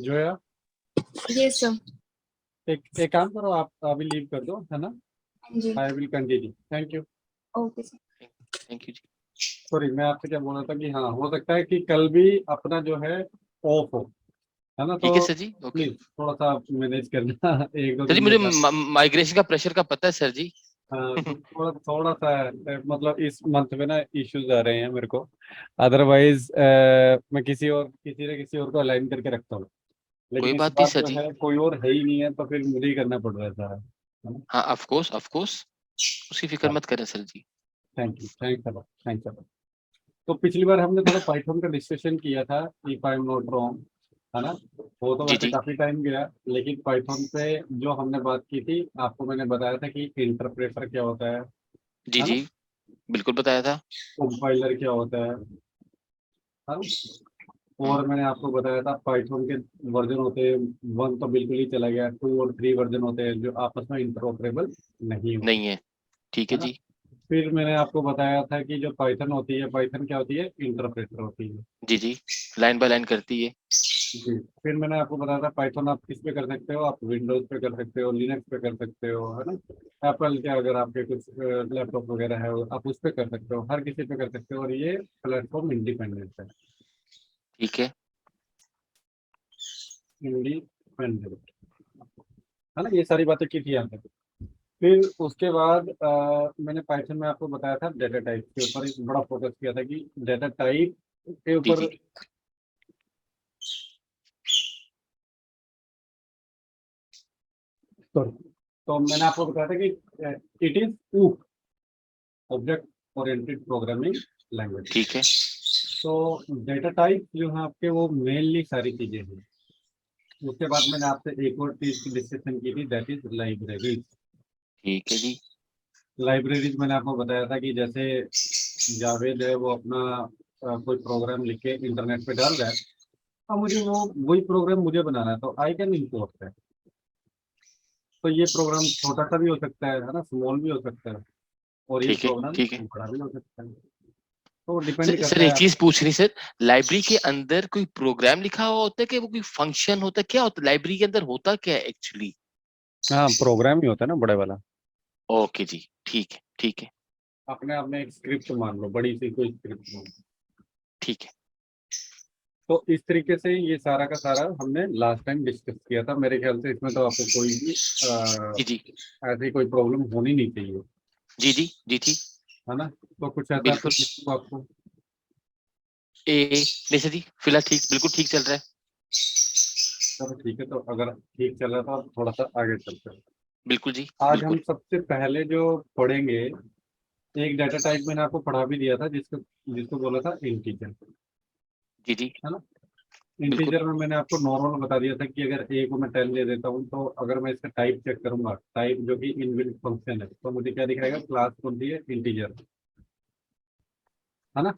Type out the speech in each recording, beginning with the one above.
Zoya, yes sir. एक काम करो, आप अभी लीव कर दो, है ना? जी। I will continue. Thank you. Okay sir. Thank you जी। सॉरी, मैं आपसे क्या बोल रहा था कि हाँ, हो सकता है कि कल भी अपना जो है ऑफ हो, है ना? ठीक है तो सर जी, ओके। प्लीज थोड़ा सा मैनेज करना एक दो सर जी दिन के मुझे बाद। माइग्रेशन का प्रेशर का पता है सर जी। हाँ, तो थोड़ा थोड़ा सा मतलब इस मंथ में ना इश्यूज आ रहे हैं मेरे को। अदरवाइज मैं किसी और को अलाइन करके रखता हूँ, कोई लेकिन इस बात नहीं बार सर जो जी। है कोई और है ही नहीं है, तो फिर मुझे ही करना पड़ रहा है सारा, है ना? हाँ ऑफ कोर्स ऑफ कोर्स, उसकी फिक्र मत करें sir ji. Thank you, thanks a lot, thanks a lot. तो पिछली बार हमने थोड़ा पाइथन का डिस्कशन किया था, if I am not wrong, है ना? वो तो जी वैसे जी काफी टाइम गया, लेकिन पाइथन पे जो हमने बात की थी, आपको मैंने बताया था कि इंटरप्रेटर क्या होता जी है जी, ना? बिल्कुल बताया था। कंपाइलर क्या होता है ना? हम्म, और मैंने आपको बताया था पाइथन के वर्जन होते हैं, वन तो बिल्कुल ही चला गया, टू और थ्री वर्जन होते हैं जो आपस में इंटरऑपरेबल नहीं होते, नहीं है, ठीक है है ना? जी। फिर मैंने आपको बताया था कि जो पाइथन होती है, पाइथन क्या होती है? इंटरप्रेटर होती है। जी जी, लाइन बाय लाइन करती है। जी। फिर मैंने आपको बताया था पाइथन आप किस पे कर सकते हो? आप विंडोज पे कर सकते हो, लिनक्स पे कर सकते हो, है ना? एप्पल के अगर आपके कुछ लैपटॉप वगैरह है, आप उस पे कर सकते हो, हर किसी पे कर सकते हो, और ये प्लेटफॉर्म इंडिपेंडेंट है। ठीक है। इंडिपेंडेंट, है ना? ये सारी बातें की थी यहाँ तक। फिर उसके बाद मैंने पाइथन में आपको बताया था डेटा टाइप के ऊपर एक बड़ा फोकस किया था कि डेटा टाइप के जी ऊपर। जी सॉरी, तो मैंने आपको बताया था कि इट इज ऊप, ऑब्जेक्ट ओरिएंटेड प्रोग्रामिंग लैंग्वेज। ठीक है। तो डेटा टाइप जो है आपके, वो मेनली सारी चीजें हैं। उसके बाद मैंने आपसे एक और चीज की डिस्कशन की थी, दैट इज लाइब्रेरीज। ठीक है जी। लाइब्रेरीज मैंने आपको बताया था कि जैसे जावेद है, वो अपना कोई प्रोग्राम लिख के इंटरनेट पे डाल रहा है, अब मुझे वो वही प्रोग्राम मुझे बनाना है, तो आई कैन इम्पोर्ट है। तो ये प्रोग्राम छोटा सा भी हो सकता है ना? स्मॉल भी हो सकता है, और ये ठीक है प्रोग्राम ठीक है। बड़ा भी हो सकता है। तो डिपेंड सर करता है एक आप। चीज पूछ रही सर, लाइब्रेरी के अंदर कोई प्रोग्राम लिखा हुआ होता है कि वो कोई फंक्शन होता है, क्या होता है लाइब्रेरी के अंदर, होता क्या है एक्चुअली? हाँ, प्रोग्राम ही होता है ना, बड़े वाला। ओके जी, ठीक है ठीक है। अपने आप में एक स्क्रिप्ट मान लो, बड़ी सी कोई स्क्रिप्ट मान लो। ठीक है। तो इस तरीके से ये सारा का सारा हमने लास्ट टाइम डिस्कस किया था। मेरे ख्याल से इसमें तो आपको कोई भी जी जी ऐसी कोई प्रॉब्लम होनी नहीं चाहिए, जी जी जी जी, है ना? तो कुछ ऐसा बिल्कुल। कुछ issue आपको? नहीं सर जी, फिलहाल ठीक, बिल्कुल ठीक चल रहा है। चलो ठीक है, तो अगर ठीक चल रहा था, अब थोड़ा सा आगे चलते हैं। बिल्कुल जी आज हम बिल्कुल। सबसे पहले जो पढ़ेंगे, एक डाटा टाइप मैंने आपको पढ़ा भी दिया था, जिसको जिसको बोला था इंटीजर, जी जी है ना? बिल्कुल। इंटीजर में मैंने आपको नॉर्मल बता दिया था कि अगर ए को मैं 10 दे देता हूँ, तो अगर मैं इसका टाइप चेक करूंगा, टाइप जो कि इनबिल्ट फंक्शन है, तो मुझे क्या दिखाएगा? हम्म, क्लास कौन सी है? इंटीजर, है ना?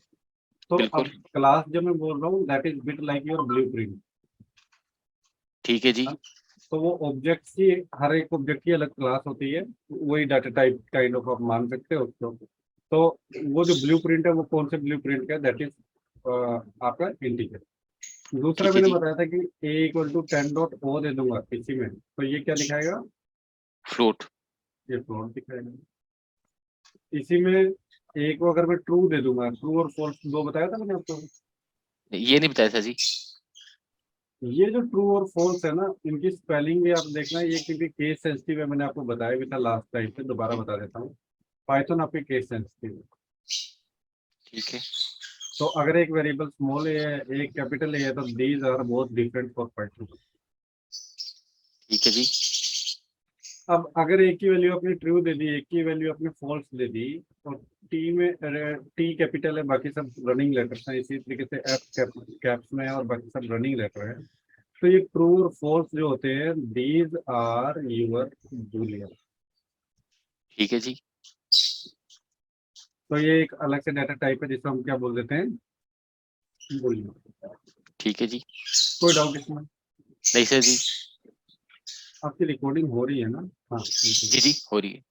तो बिल्कुल। अब क्लास जो मैं बोल रहा हूँ, that is bit like your blueprint. ठीक है जी। तो वो ऑब्जेक्ट की, हर एक ऑब्जेक्ट की अलग क्लास होती है, वही डाटा टाइप काइंड ऑफ आप मान सकते हो उसको। तो वो जो ब्लूप्रिंट है, वो कौन से ब्लूप्रिंट का? दैट इज आपका इंटीजर। दूसरा ठीक है मैंने जी। बताया था कि ए इक्वल टू 10 डॉट ओ दे दूंगा इसी में, तो ये क्या दिखाएगा? फ्लोट। ये फ्लोट दिखाएगा। इसी में ए को अगर मैं ट्रू दे दूंगा, ट्रू और फॉल्स दो बताया था मैंने आपको। ये नहीं बताया सर जी। ये जो ट्रू और फॉल्स है ना, इनकी स्पेलिंग भी आप देखना, ये क्योंकि केस सेंसिटिव है, मैंने आपको बताया भी था लास्ट टाइम पे, दोबारा बता देता हूँ। पाइथन आपके केस सेंसिटिव है। ठीक है। तो अगर एक वेरिएबल स्मॉल ए है, एक कैपिटल ए है, तो these are both different for Python. ठीक है जी। अब अगर एक की वैल्यू अपनी ट्रू दे दी, एक की वैल्यू अपने फॉल्स दे दी, और टी में टी कैपिटल है, बाकी सब रनिंग लेटर्स हैं, इसी तरीके से एफ कैप्स में है, और बाकी सब रनिंग लेटर है। तो ये ट्रू और फॉल्स जो होते हैं, दीज आर यूर बूलियन। ठीक है जी। तो ये एक अलग से डाटा टाइप है, जिसको हम क्या बोल देते हैं? बूलियन। ठीक है जी। कोई डाउट इसमें? नहीं सर जी। आपकी रिकॉर्डिंग हो रही है ना? हाँ, जी जी हो रही है।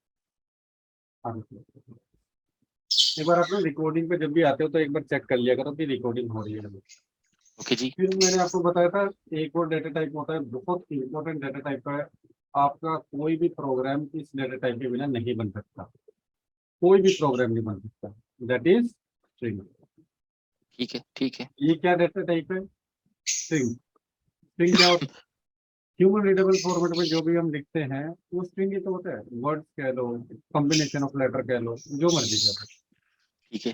हाँ। एक बार आप ना रिकॉर्डिंग पे जब भी आते हो, तो एक बार चेक कर लिया करो कि रिकॉर्डिंग हो रही है। ओके जी। फिर मैंने आपको बताया था एक और डेटा टाइप होता है, बहुत इंपॉर्टेंट डेटा टाइप है। आपका कोई भी प्रोग्राम इस डेटा टाइप के बिना नहीं बन सकता, कोई भी प्रोग्राम नहीं बन सकता, दैट इज स्ट्रिंग। ठीक है, ठीक है। ये क्या डेटा टाइप है? स्ट्रिंग। स्ट्रिंग क्या होता है? ह्यूमन रीडेबल फॉर्मेट में जो भी हम लिखते हैं वो स्ट्रिंग ही तो होता है। वर्ड्स कह लो, कॉम्बिनेशन ऑफ लेटर कह लो, जो मर्जी कह लो। ठीक है।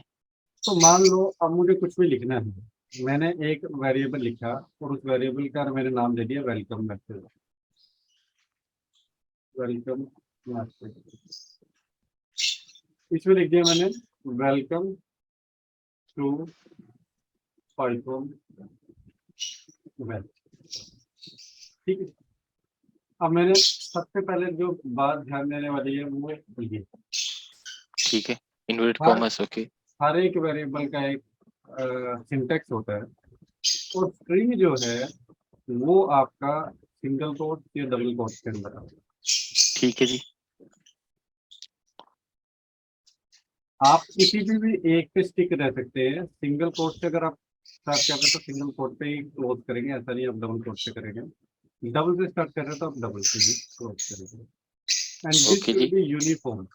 तो मान लो अब मुझे कुछ भी लिखना है, मैंने एक वेरिएबल लिखा और उस वेरिएबल का मैंने नाम दे दिया वेलकम मैसेज। वेलकम मैसेज इसमें लिख दिया मैंने वेलकम टू पाइथन वेल। ठीक है। अब मैंने सबसे पहले जो बात ध्यान देने वाली है वो ये, ठीक है। इन्वर्टेड हर कॉमर्स, ओके। हर एक वेरिएबल का एक सिंटेक्स होता है, और स्ट्रिंग जो है वो आपका सिंगल कोट या डबल कोट के अंदर आता है। ठीक है जी। आप किसी भी एक पे स्टिक रह सकते हैं। सिंगल कोट से अगर आप स्टार्ट कर रहे हैं तो सिंगल कोट पे ही क्लोज करेंगे, ऐसा नहीं आप डबल कोट से करेंगे। डबल से स्टार्ट कर रहे हैं तो आप डबल से ही क्लोज करेंगे। एंड दिस ओके शुड जी। बी यूनिफॉर्म,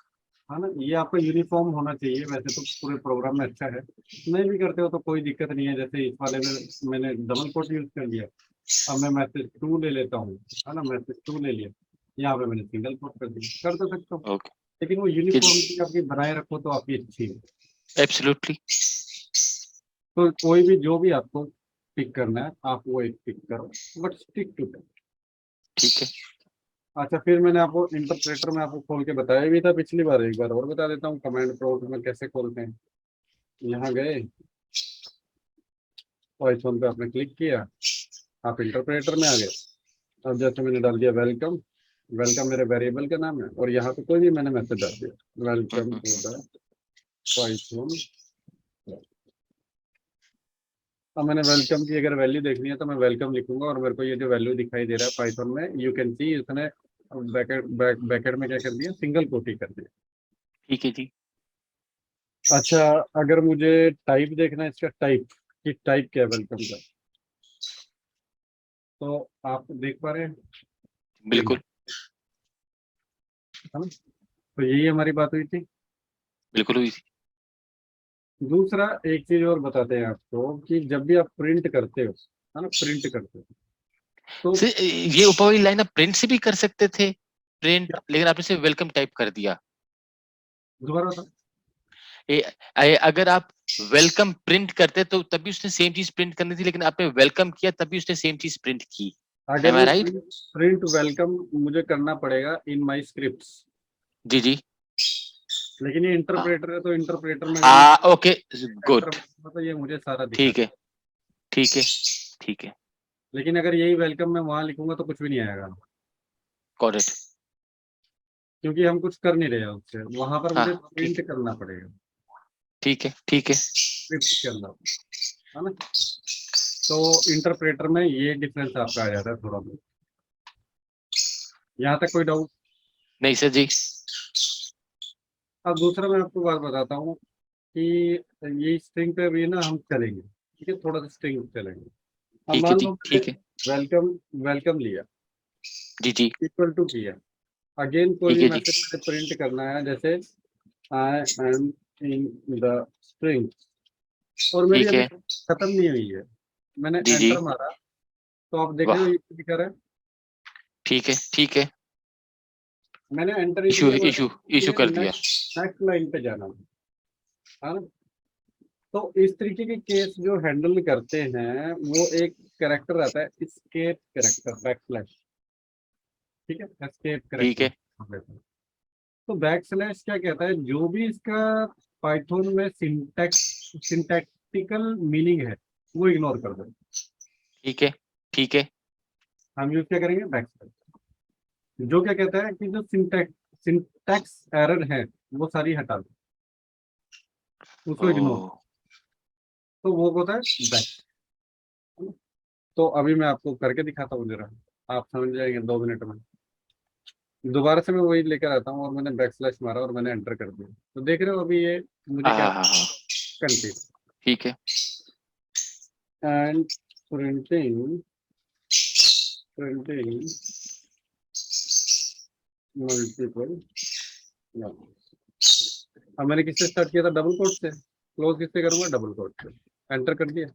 है ना? ये आपका यूनिफॉर्म होना चाहिए। वैसे तो पूरे प्रोग्राम में अच्छा है, नहीं भी करते हो तो कोई दिक्कत नहीं है। जैसे इस वाले में मैंने डबल कोट यूज कर लिया, अब मैं मैसेज टू ले लेता हूँ, है ना? मैसेज टू ले लिया, यहाँ पे मैंने सिंगल कोट कर दिया, कर तो सकता हूँ। ओके लेकिन वो जी। यूनिफॉर्मिटी आपकी बनाए रखो तो आपकी अच्छी है। एब्सोल्युटली। तो कोई भी जो भी आपको पिक करना है आप वो एक पिक करो, बट स्टिक टू दैट। ठीक है। अच्छा, फिर मैंने आपको इंटरप्रेटर में आपको खोल के बताया भी था पिछली बार, एक बार और बता देता हूँ कमांड प्रोम्प्ट में कैसे खोलते हैं। यहाँ गए, पाइथन पे आपने क्लिक किया, आप इंटरप्रेटर में आ गए। अब जैसे मैंने डाल दिया वेलकम, वेलकम मेरे वेरिएबल का नाम है, और यहाँ पे कोई भी मैंने मैसेज डाल दिया वेलकम टू द पाइथन। अब मैंने वेलकम की अगर वैल्यू देखनी है तो मैं वेलकम लिखूंगा, और मेरे को ये जो वैल्यू दिखाई दे रहा है पाइथन में, यू कैन सी इसने बैकेट में क्या कर दिया, सिंगल कोट ही कर दिया। ठीक है जी। अच्छा, अगर मुझे टाइप देखना है इसका, टाइप कि टाइप क्या है वेलकम का, तो आप देख पा रहे हैं प्रिंट, बिल्कुल। है ना? तो यही हमारी बात हुई थी। बिल्कुल हुई थी। दूसरा एक चीज और बताते हैं आपको कि जब भी आप प्रिंट करते हो, है ना, प्रिंट करते हो तो सर, ये ऊपर वाली लाइन आप प्रिंट से भी कर सकते थे, क्या, प्रिंट, लेकिन आपने सिर्फ वेलकम टाइप कर दिया। दोबारा बता। अगर आप वेलकम प्रिंट करते तो तभी उसने सेम चीज प्रिंट करनी थी, लेकिन आपने वेलकम किया तभी उसने सेम चीज प्रिंट की। अगर एम आई वो राइट? प्रिंट प्रिंट वेलकम मुझे करना पड़ेगा इन माई स्क्रिप्ट, जी जी। लेकिन ये हाँ इंटरप्रेटर है तो इंटरप्रेटर में अगर मैं हाँ, ओके, एंटर गुड। मारूंगा तो ये मुझे सारा ठीक है, दिखाता है। ठीक है, ठीक है। लेकिन अगर यही वेलकम मैं वहां लिखूंगा तो कुछ भी नहीं आएगा, गॉट इट। क्योंकि हम कुछ कर नहीं रहे हैं उससे। वहां पर हाँ, मुझे ठीक प्रिंट है, करना पड़ेगा ठीक है, ठीक है। स्क्रिप्ट के अंदर, है ना? तो इंटरप्रेटर में ये डिफरेंस आपका आ जाता है थोड़ा बहुत। यहाँ तक कोई डाउट? नहीं सर जी। अब दूसरा मैं आपको बात बताता हूँ कि ये स्ट्रिंग पे भी ना हम चलेंगे, ठीक है? थोड़ा सा स्ट्रिंग चलेंगे। अब ठीक है मान जी, लो मैंने ठीक है। वेलकम वेलकम लिया, जी जी। इक्वल टू किया, अगेन कोई ठीक भी है जी। मैसेज मैंने प्रिंट करना है, जैसे I am in the string, और मेरी ठीक अभी है। खत्म नहीं हुई है, मैंने जी जी। एंटर मारा, तो आप देख रहे हो वाह। ये क्या दिखा रहा है? ठीक है, ठीक है। मैंने एंटर ही इशू दिया, बस इशू इशू ये कर दिया। नेक्स्ट नेक्स्ट लाइन पे जाना है ना? तो इस तरीके के केस जो हैंडल करते हैं वो एक कैरेक्टर आता है, एस्केप कैरेक्टर, बैकस्लैश। ठीक है, एस्केप ठीक कैरेक्टर। है। तो बैकस्लैश क्या कहता है, जो भी इसका पाइथन में सिंटैक्टिकल मीनिंग है वो इग्नोर कर दो। ठीक है। ठीक है। हम यूज क्या करेंगे, बैकस्लैश। जो क्या कहता है कि जो सिंटैक्स एरर है वो सारी हटा दो, उसको इग्नोर, ओ। तो वो होता है बैक। तो अभी मैं आपको करके दिखाता हूँ जरा, आप समझ जाएंगे 2 मिनट में। दोबारा से मैं वही लेकर आता हूँ, और मैंने बैक स्लैश मारा और मैंने एंटर कर दिया, तो देख रहे हो अभी ये मुझे क्या, हाँ हाँ हाँ। कंटिन्यू ठीक है। And printing multiple. अब मैंने किससे स्टार्ट किया था? डबल कोट से। क्लोज किससे करूंगा? डबल कोट से। एंटर कर दिया।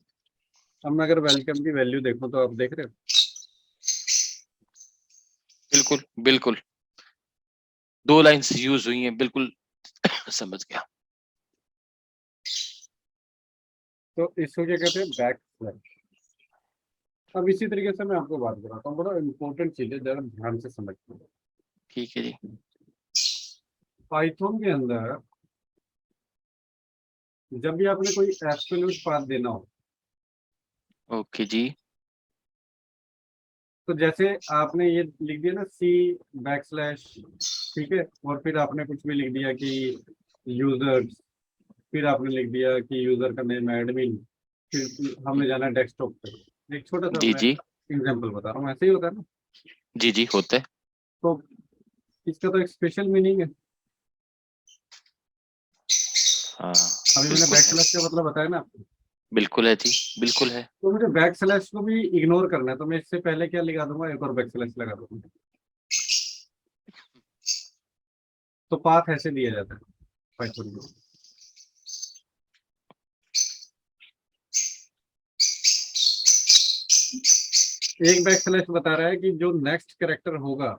अब मैं अगर वेलकम की वैल्यू देखूं तो आप देख रहे हो, बिल्कुल बिल्कुल, 2 लाइंस यूज हुई हैं, बिल्कुल समझ गया। तो इसको क्या कहते हैं? Back slash. अब इसी तरीके से मैं आपको बात कराता हूँ, बड़ा इंपॉर्टेंट चीज है, जरा ध्यान से समझना। ठीक है जी। पाइथन के अंदर जब भी आपने कोई एब्सोल्यूट पाथ देना हो, ओके जी। तो जैसे आपने ये लिख दिया ना सी बैक स्लैश, ठीक है, और फिर आपने कुछ भी लिख दिया कि यूजर्स, फिर आपने लिख दिया कि यूजर का नेम एडमिन, फिर हमने जाना है डेस्कटॉप पे। एक छोटा सा जी मैं जी एग्जांपल बता रहा हूँ, ऐसे ही होता है ना। जी जी, होता है। तो इसका तो एक स्पेशल मीनिंग है। हाँ अभी मैंने बिल्कुल बैक है, स्लैश का मतलब बताया ना आपको। बिल्कुल है जी, बिल्कुल है। तो मुझे बैक स्लैश को भी इग्नोर करना है, तो मैं इससे पहले क्या लगा दूंगा? एक और बैक स्लैश लगा दूंगा। तो पाथ ऐसे दिया जाता है पाइथन में। एक बैक स्लैश बता रहा है कि जो नेक्स्ट कैरेक्टर होगा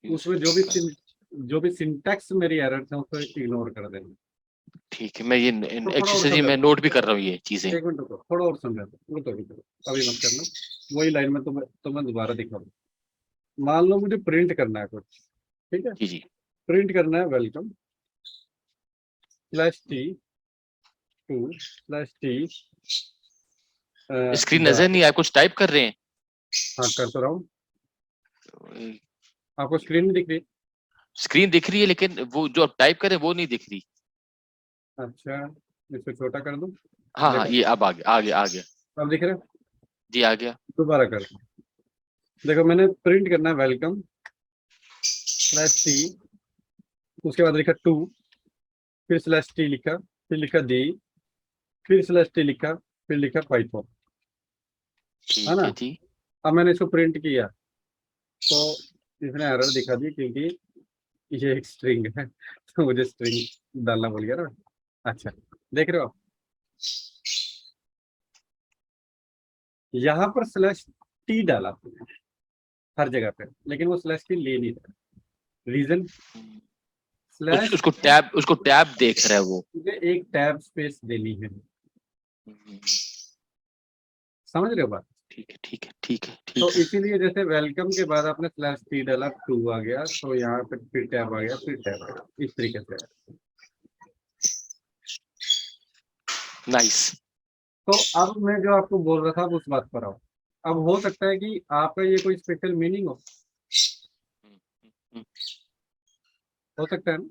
उसमें जो भी सिंटैक्स मेरी एरर्स है उसको इग्नोर कर देना। ठीक है, मैं ये तो थोड़ा और एक्चुअली जी मैं समझाता नोट भी कर रहा हूँ ये चीजें। हूँ, एक मिनट रुको, थोड़ा और समझाता हूँ, रुको रुको, अभी मत करना। वही लाइन में तुम्हें दोबारा दिखा दूँ। मान लो मुझे प्रिंट करना है कुछ, ठीक है। जी जी। प्रिंट करना है welcome slash t to slash t. Screen नजर नहीं, आप कुछ टाइप कर रहे हाँ कर तो रहा हूँ। हैं? आपको स्क्रीन नहीं दिख रही? स्क्रीन दिख रही है लेकिन वो जो आप टाइप करें वो नहीं दिख रही। अच्छा, इसको छोटा कर दूँ? हाँ हाँ, देखो, ये अब आ गया, आ गया, आ गया। अब दिख रहा है? जी आ गया। दोबारा कर दूँ। देखो, मैंने प्रिंट करना है वेलकम स्लैश टी, उसके बाद लिखा टू, फिर स्लैश टी लिखा, फिर लिखा दी, फिर स्लैश टी लिखा, फिर लिखा पाइथन, है ठीक ना। है जी। अब मैंने इसको प्रिंट किया तो इसने एरर दिखा दी, क्योंकि ये एक स्ट्रिंग है तो मुझे स्ट्रिंग डालना भूल गया ना। अच्छा, देख रहे हो आप? यहाँ पर स्लैश टी डाला हर जगह पे, लेकिन वो स्लैश टी ले नहीं रहा। रीजन, स्लैश उसको टैब देख रहा है वो। मुझे एक टैब स्पेस देनी है। समझ रहे हो बात? ठीक है ठीक है ठीक है तो ठीक है। इसीलिए जैसे वेलकम के बाद आपने स्लैश टी डाला, टू आ गया, तो यहाँ पे फिर टैब आ गया, फिर टैब आ गया, इस तरीके से। नाइस। तो अब मैं जो आपको बोल रहा था अब उस बात पर आओ। अब हो सकता है कि आपका ये कोई स्पेशल मीनिंग हो सकता है ना।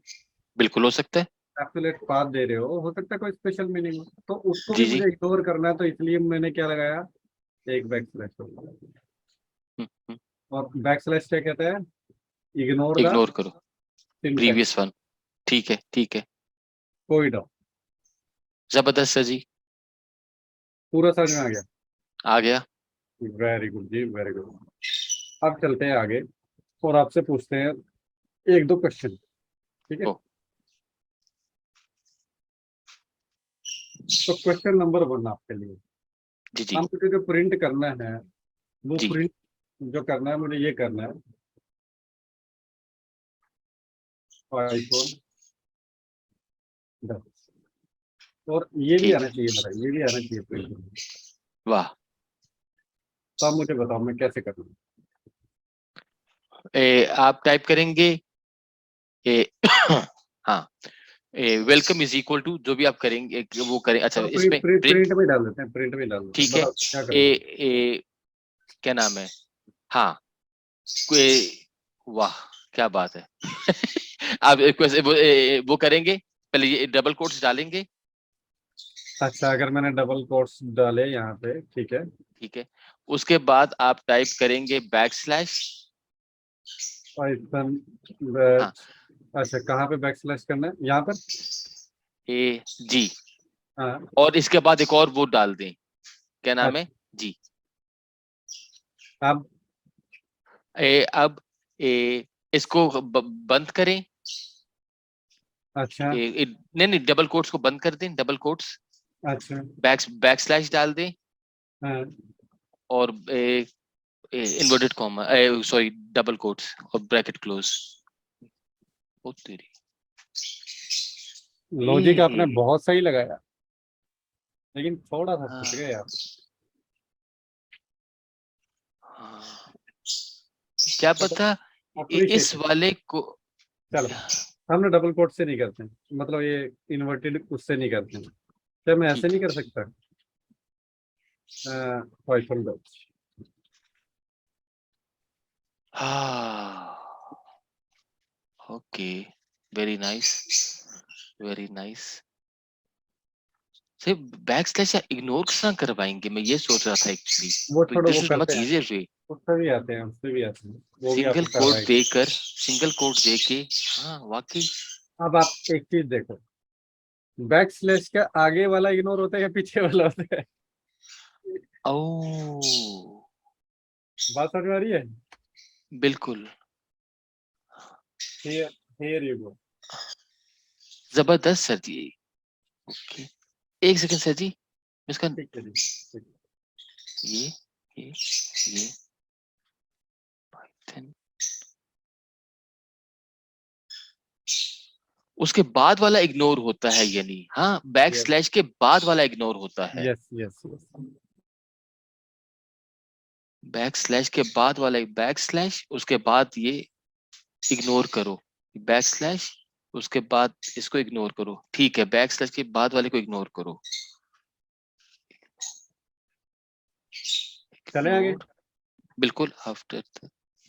बिल्कुल हो सकता है। एब्सोल्यूट पाथ दे रहे हो सकता है कोई स्पेशल मीनिंग हो, तो उसको भी जी जी। मुझे इग्नोर करना है, तो इसलिए मैंने क्या लगाया? एक बैक स्लैश। और बैक स्लैश क्या कहता है? इग्नोर द इग्नोर करो सिंटैक्स। Previous one. ठीक है ठीक है। कोई डाउट? जबरदस्त सर जी। पूरा समझ में आ गया? आ गया। वेरी गुड जी, वेरी गुड। अब चलते हैं आगे और आपसे पूछते हैं एक दो क्वेश्चन, ठीक है। ओ तो क्वेश्चन नंबर 1 आपके लिए, जी जी हम मुझे जो प्रिंट करना है वो जी। प्रिंट जो करना है मुझे ये करना है पाइथन 10, और ये भी ठीक आना है। चाहिए, मेरा ये भी आना चाहिए प्रिंट। वाह। तो आप मुझे बताओ मैं कैसे करूँ? आप टाइप करेंगे ए, हाँ, वेलकम इज इक्वल टू जो भी आप करेंगे वो करें। अच्छा तो इसमें प्रिंट। प्रिंट में डाल देते हैं, प्रिंट में डाल देते हैं, ठीक है। बताओ क्या ए करूँ? ए क्या नाम है? हाँ, वाह क्या बात है। आप वो करेंगे, पहले ये डबल कोट्स डालेंगे। अच्छा, अगर मैंने डबल कोट्स डाले यहाँ पे, ठीक है। ठीक है, उसके बाद आप टाइप करेंगे बैक स्लैश। पाइथन हाँ, अच्छा, कहाँ पे बैक स्लैश करना है? यहाँ पर? ए जी, हाँ। और इसके बाद एक और वो डाल दें, क्या नाम है? अच्छा, जी। अब अब इसको बंद करें। अच्छा नहीं नहीं, डबल कोट्स को बंद कर दें, डबल कोट्स, अच्छा बैक स्लैश डाल दें हाँ और inverted comma, sorry double quotes और ब्रैकेट क्लोज। ओ तेरी, लॉजिक आपने ए, बहुत सही लगाया, लेकिन थोड़ा सा फंस हाँ, गए आप। हाँ, क्या पता इस अप्रिशिएटेड। वाले को। चलो, हमने डबल कोट से नहीं करते हैं, मतलब ये इन्वर्टेड उससे नहीं करते हैं, क्या मैं ऐसे ठीक नहीं है। कर सकता? Python batch. हाँ, okay, very nice, very nice. सिर्फ बैक स्लैश इग्नोर ना कर पाएंगे, मैं ये सोच रहा था वो एक्चुअली, छोड़ो, वो दिस इज करते मच हैं, इजियर वे। उससे भी आते हैं, उससे भी आते हैं, वो भी सिंगल आपको कोड करवाएंगे। देकर, सिंगल कोड देके, हाँ वाकई। अब आप एक चीज देखो, बैक स्लैश का आगे वाला इग्नोर होता है या पीछे वाला होता है? ओ, बात समझ में आ रही है? बिल्कुल, हियर हियर यू गो। जबरदस्त सर जी। ओके, एक सेकंड सर जी, इसका ठीक है जी, ठीक है। ये ये ये Python, उसके बाद वाला इग्नोर होता है, यानी हाँ बैक यस स्लैश के बाद वाला इग्नोर होता है। Yes yes yes. Back slash के बाद वाला बैक स्लैश, उसके बाद ये इग्नोर करो, बैक स्लैश, उसके बाद इसको इग्नोर करो। ठीक है, बैक स्लैश के बाद वाले को इग्नोर करो। चले आगे। इग्नोर, बिल्कुल, आफ्टर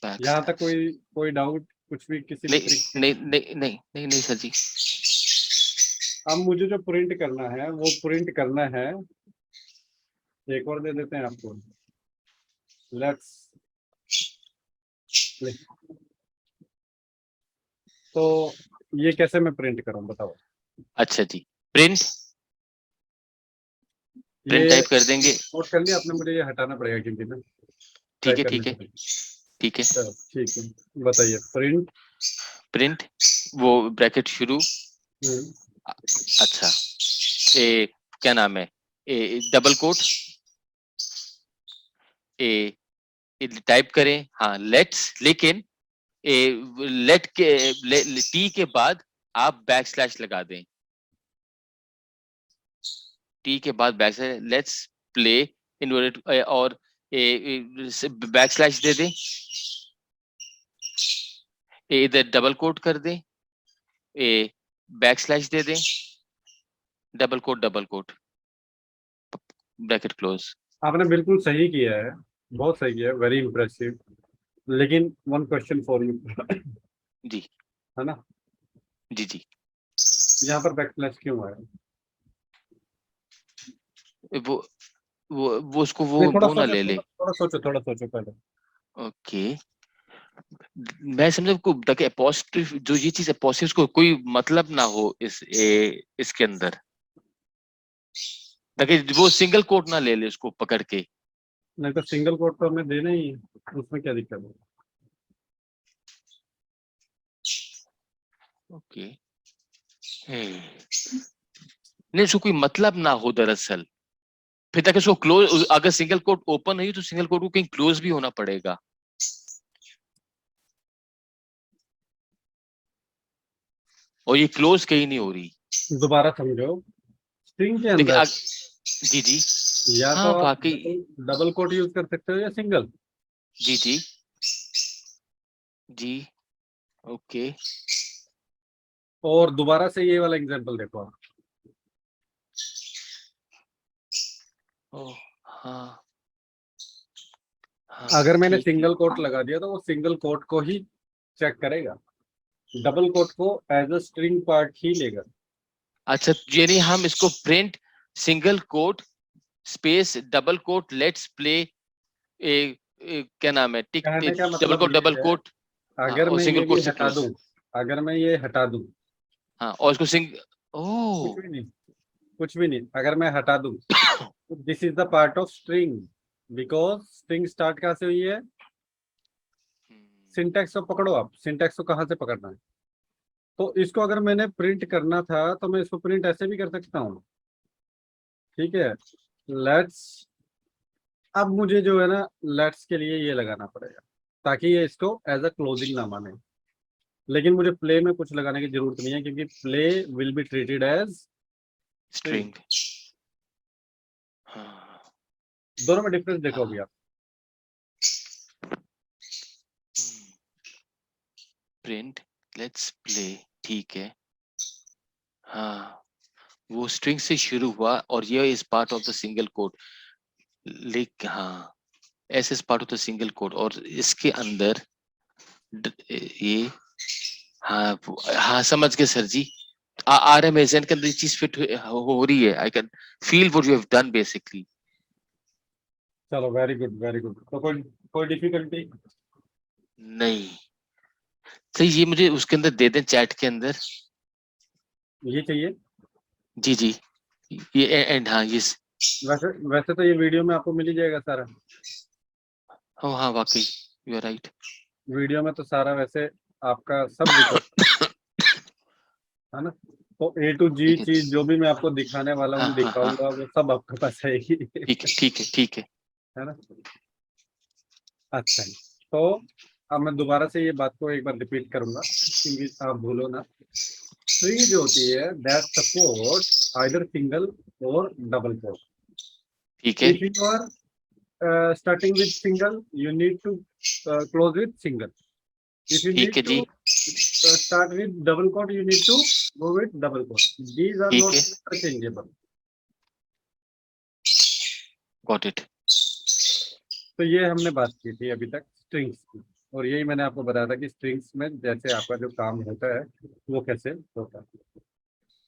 बैक यहाँ तक स्लैश। कोई कोई डाउट, कुछ भी किसी भी नहीं तरीके से? नहीं नहीं नहीं नहीं नहीं सर जी। अब मुझे जो प्रिंट करना है वो प्रिंट करना है, एक और दे देते हैं आपको। लेट्स, तो ये कैसे मैं प्रिंट करूं बताओ? अच्छा जी, प्रिंट, प्रिंट ये टाइप कर देंगे। नोट कर लिया आपने? मुझे ये हटाना पड़ेगा क्योंकि ना ठीक टाइप है करने ठीक है से पहले। ठीक है। चलो ठीक है, बताइए प्रिंट। प्रिंट, वो ब्रैकेट शुरू, अच्छा, ए क्या नाम है, डबल कोट, ए टाइप करें, हाँ लेट्स, लेकिन लेट के टी के बाद आप बैक स्लैश लगा दें, टी के बाद back slash, let's play inverted, और बैक स्लैश दे दें, इधर डबल कोट कर दें, बैक स्लैश दे दें, डबल कोट ब्रैकेट क्लोज। आपने बिल्कुल सही किया है, बहुत सही किया है, वेरी इंप्रेसिव। लेकिन वन क्वेश्चन फॉर यू, जी है ना, जी जी, यहाँ पर बैकस्लैश क्यों आया? वो वो उसको नहीं, थोड़ा वो ना सोचो, ले ले। थोड़ा सोचो, थोड़ा सोचो पहले। ओके, मैं समझा को ताकि अपोस्ट्रिफ, जो ये चीज अपोस्ट्रिफ को कोई मतलब ना हो इसके अंदर, ताकि वो सिंगल कोट ना ले ले उसको पकड़ के। नहीं तो सिंगल कोट तो हमें देना ही है, उसमें क्या दिक्कत है? ओके, नहीं उसको कोई मतलब ना हो दरअसल, फिर ताकि उसको क्लोज, अगर सिंगल कोट ओपन है तो सिंगल कोट को कहीं क्लोज भी होना पड़ेगा। और ये क्लोज कहीं नहीं हो रही। दोबारा समझो, स्ट्रिंग के देखिए अंदर जी जी, या तो हाँ आप वाकई, डबल कोट यूज कर सकते हो या सिंगल। जी जी जी, ओके, और दोबारा से ये वाला एग्जांपल देखो आप, ओ हाँ हाँ, अगर मैंने ठीक सिंगल ठीक। कोट लगा दिया तो वो सिंगल कोट को ही चेक करेगा, डबल कोट को एज अ स्ट्रिंग पार्ट ही लेगा। अच्छा, यानी हम इसको print single quote space double quote let's play, क्या नाम है, टिक कहने का मतलब डबल ये है, कोट, हाँ अगर और मैं सिंगल ये भी कोट से हटा क्लोज, दूं, अगर मैं ये हटा दूं, हाँ और इसको कुछ ओ भी नहीं, कुछ भी नहीं, अगर मैं हटा दूं, this is the part of string, because string start कहाँ से हुई है? सिंटैक्स को पकड़ो आप, सिंटैक्स को कहाँ से पकड़ना है। तो इसको अगर मैंने प्रिंट करना था तो मैं इसको प्रिंट ऐसे भी कर सकता हूँ, ठीक है। लेट्स, अब मुझे जो है ना लेट्स के लिए ये लगाना पड़ेगा ताकि ये इसको एज अ क्लोजिंग ना माने, लेकिन मुझे प्ले में कुछ लगाने की जरूरत नहीं है क्योंकि play will be treated as string. हाँ, दोनों में डिफरेंस देखो अभी आप। प्रिंट लेट्स प्ले, ठीक है। हाँ, वो स्ट्रिंग से शुरू हुआ और ये is part of the single code. हाँ, yes is part of the single code और इसके अंदर ये, हाँ हाँ समझ गए सर जी। RMSN के अंदर ये चीज फिट हो रही है। I can feel what you have done basically. चलो वेरी गुड वेरी गुड। तो कोई डिफिकल्टी नहीं सर, ये मुझे उसके अंदर दे दें चैट के अंदर। ये चाहिए? जी जी, ये एंड हाँ ये वैसे वैसे तो ये वीडियो में आपको मिल ही जाएगा सारा। हाँ हाँ वाकई यू आर राइट। वीडियो में तो सारा वैसे आपका सब रिकॉर्ड है ना। तो A to G ठीक है, चीज जो भी मैं आपको दिखाने वाला हाँ हूँ हाँ हाँ, दिखाऊंगा वो सब आपके पास आएगी ठीक है ठीक है ठीक है। है ना। अच्छा जी। तो अब मैं दोबारा से ये बात को एक बार रिपीट करूंगा क्योंकि आप भूलो ना। स्ट्रिंग जो होती है दैट सपोर्ट आइदर सिंगल और डबल कोट। ठीक है if you are starting with single you need to close with single. If you ठीक need है to जी, start with double quote you need to go with double quote. These are ठीक not है, interchangeable. Got it. तो ये हमने बात की थी अभी तक स्ट्रिंग्स की, और यही मैंने आपको बताया था कि स्ट्रिंग्स में जैसे आपका जो काम होता है वो कैसे होता है।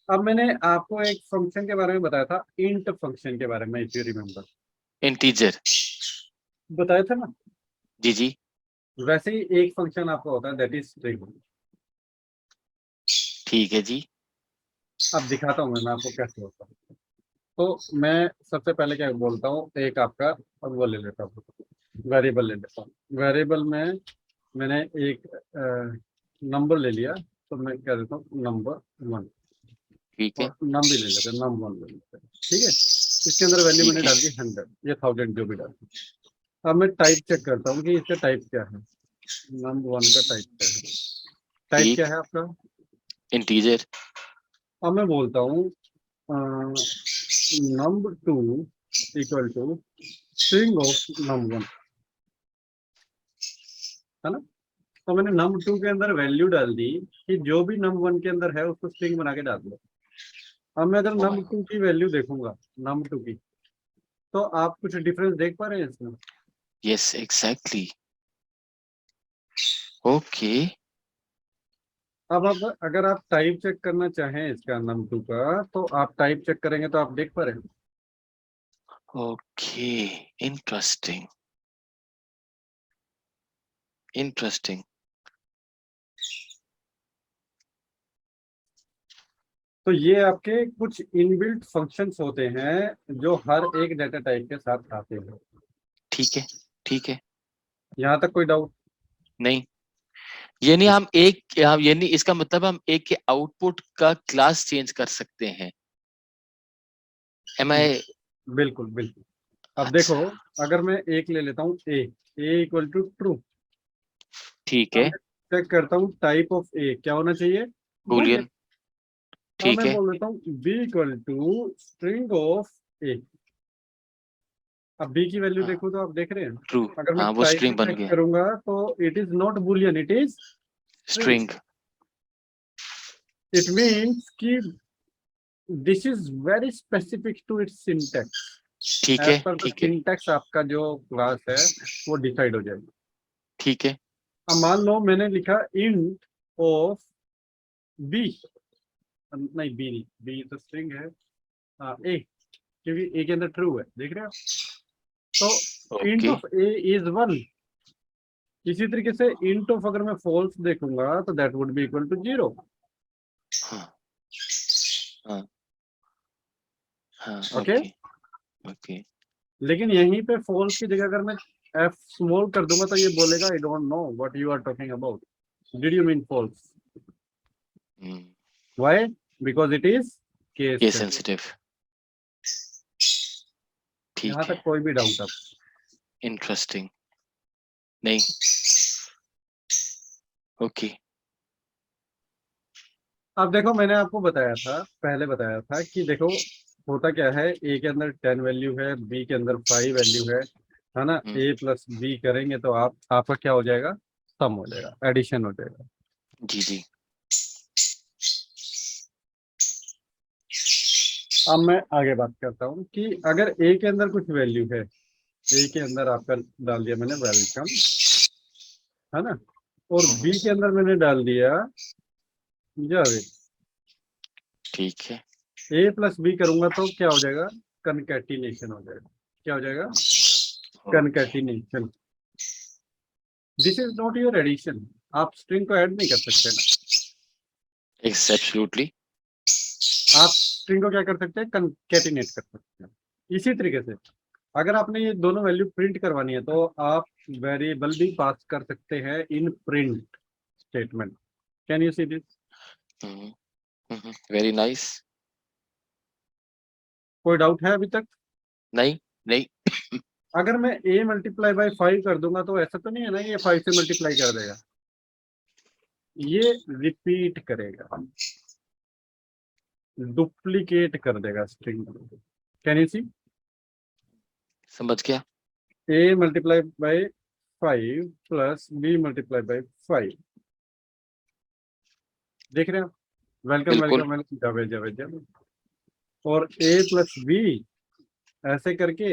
अब मैंने आपको एक फंक्शन के बारे में बताया था, इंट फंक्शन के बारे में, इफ यू रिमेम्बर इंटीजर, बताया था ना। जी जी वैसे ही एक फंक्शन आपका होता है दैट इज स्ट्रिंग। ठीक है जी। अब दिखाता हूँ मैं आपको कैसे होता है। तो मैं सबसे पहले क्या बोलता हूँ, एक आपका अब वो ले लेता हूँ, वेरिएबल ले लेता हूँ। वेरिएबल में मैंने एक नंबर ले लिया तो मैं क्या देता हूँ नंबर 1, ठीक है और नम भी ले लेते हैं, नम 1 ले लेते हैं, ठीक है। इसके अंदर वैल्यू मैंने ठीक है डाल दी 100 या 1000 जो भी डाल। अब मैं टाइप चेक करता हूँ कि इसका टाइप क्या है, नम 1 का टाइप क्या है। टाइप क्या ठीक, है आपका? इंटीजर, अब मैं बोलता हूँ num2 equal to string of num1, है ना। तो मैंने num2 के अंदर वैल्यू डाल दी कि जो भी num1 के अंदर है उसको स्ट्रिंग बना के डाल दो। अब मैं अगर num2 की वैल्यू देखूंगा, num2 की, तो आप कुछ डिफरेंस देख पा रहे हैं इसमें? Yes exactly, okay. अब अगर आप टाइप चेक करना चाहें इसका num2 का, तो आप टाइप चेक करेंगे तो आप देख पा रहे हैं। Okay, interesting interesting. तो ये आपके कुछ इनबिल्ट फंक्शंस होते हैं जो हर एक डाटा टाइप के साथ आते हैं। ठीक है ठीक है, यहाँ तक कोई डाउट? नहीं ये नहीं, हम एक ये नहीं, इसका मतलब हम एक के आउटपुट का क्लास चेंज कर सकते हैं। एम आई, बिल्कुल बिल्कुल। अब देखो, अच्छा अगर मैं एक ले लेता हूँ ए इक्वल टू ट्रू, ठीक अब है, मैं चेक करता हूँ टाइप ऑफ ए क्या होना चाहिए, बूलियन। बूलियन, अब ठीक मैं है, बोल देता हूँ b equal to string of a. अब बी की वैल्यू हाँ देखो तो आप देख रहे हैं, ट्रू, अगर मैं हाँ वो टाइप स्ट्रिंग बन चेक गया, करूंगा तो it is not boolean, it is string. String, it means कि this is very specific to its syntax. ठीक एज है पर द ठीक है सिंटैक्स आपका जो क्लास है वो डिसाइड हो जाएगी। ठीक है, अब मान लो मैंने लिखा इंट ऑफ बी, नहीं बी नहीं, बी तो स्ट्रिंग है, हाँ ए, क्योंकि ए के अंदर ट्रू है, देख रहे हो। तो int okay, of A is 1। इसी तरीके से इंट ऑफ अगर मैं फॉल्स देखूंगा तो that would be equal to 0। हाँ हाँ हाँ, ओके। ओके ओके, लेकिन यहीं पे फॉल्स की जगह अगर मैं एफ स्मॉल कर दूंगा तो ये बोलेगा I don't know what you are talking about, did you mean false, why, because it is case case sensitive. Sensitive. यहाँ ठीक तक है, कोई भी डाउट अब? इंटरेस्टिंग। नहीं, ओके। अब देखो मैंने आपको बताया था, पहले बताया था कि देखो होता क्या है, ए के अंदर 10 वैल्यू है, बी के अंदर 5 वैल्यू है ना, ए प्लस बी करेंगे तो आपका क्या हो जाएगा, सम हो जाएगा, एडिशन हो जाएगा। जी जी। अब मैं आगे बात करता हूँ कि अगर ए के अंदर कुछ वैल्यू है, ए के अंदर आपका डाल दिया मैंने वेलकम, है ना, और बी के अंदर मैंने डाल दिया जावेद, ठीक है। ए प्लस बी करूंगा तो क्या हो जाएगा, कनकैटिनेशन हो जाएगा। क्या हो जाएगा, concatenation. This is not your addition, आप स्ट्रिंग को ऐड नहीं कर सकते ना, एब्सोल्युटली। आप स्ट्रिंग को क्या कर सकते हैं, कनकैटिनेट कर सकते हैं। इसी तरीके से अगर आपने ये दोनों वैल्यू प्रिंट करवानी है तो आप वेरिएबल भी पास कर सकते हैं in print statement. Can you see this? Very nice. कोई डाउट है अभी तक? नहीं नहीं। अगर मैं a मल्टीप्लाई बाई 5 कर दूंगा तो ऐसा तो नहीं है ना ये 5 से मल्टीप्लाई कर देगा, ये रिपीट करेगा, डुप्लीकेट कर देगा स्ट्रिंग। Can you see? समझ गया। a multiply by 5 plus b multiply by 5, देख रहे हैं आप? वेलकम बिल्कुल। Welcome welcome, Javed Javed Javed. और a प्लस b ऐसे करके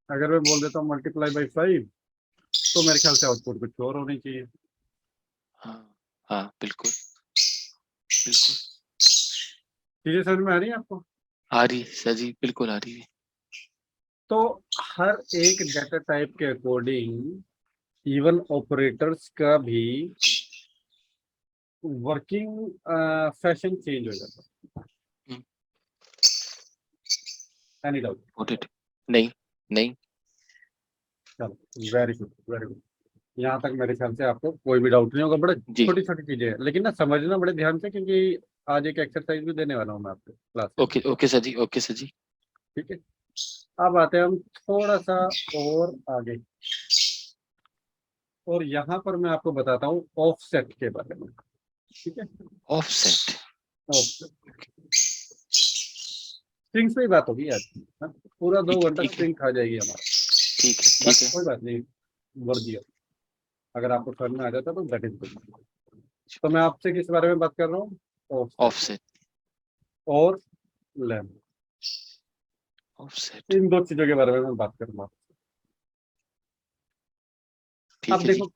अगर मैं बोल देता हूँ मल्टीप्लाई बाई 5 तो मेरे ख्याल से आउटपुट कुछ और होनी चाहिए। हाँ हाँ, बिल्कुल बिल्कुल। चीजें समझ में आ रही है आपको? आ रही है सर जी, बिल्कुल आ रही है। तो हर एक डेटा टाइप के अकॉर्डिंग इवन ऑपरेटर्स का भी वर्किंग फैशन चेंज हो जाता है। Any doubt? Got it? नहीं नहीं। चलो वेरी गुड वेरी गुड, यहाँ तक मेरे ख्याल से आपको कोई भी डाउट नहीं होगा। बड़े जी। छोटी छोटी चीजें हैं लेकिन ना समझना बड़े ध्यान से, क्योंकि आज एक एक्सरसाइज भी देने वाला हूँ मैं आपको क्लास में। ओके ओके सर जी, ओके सर जी। ठीक है, अब आते हैं हम थोड़ा सा और आगे, और यहाँ पर मैं आपको बताता हूँ ऑफसेट के बारे में। ठीक है, ऑफसेट। ऑफसेट स्ट्रिंग्स पे ही बात होगी आज, हाँ? पूरा 2 ठीक है घंटा ठीक है स्ट्रिंग खा जाएगी हमारा, ठीक है बट ठीक है। कोई बात नहीं, वर्दी है। अगर आपको समझ में आ जाता तो दैट इज गुड। तो मैं आपसे किस बारे में बात कर रहा हूँ, ऑफसेट ऑफसेट। और लैम्प, ऑफसेट। इन 2 चीजों के बारे में मैं बात करूंगा। ठीक अब है जी। देखो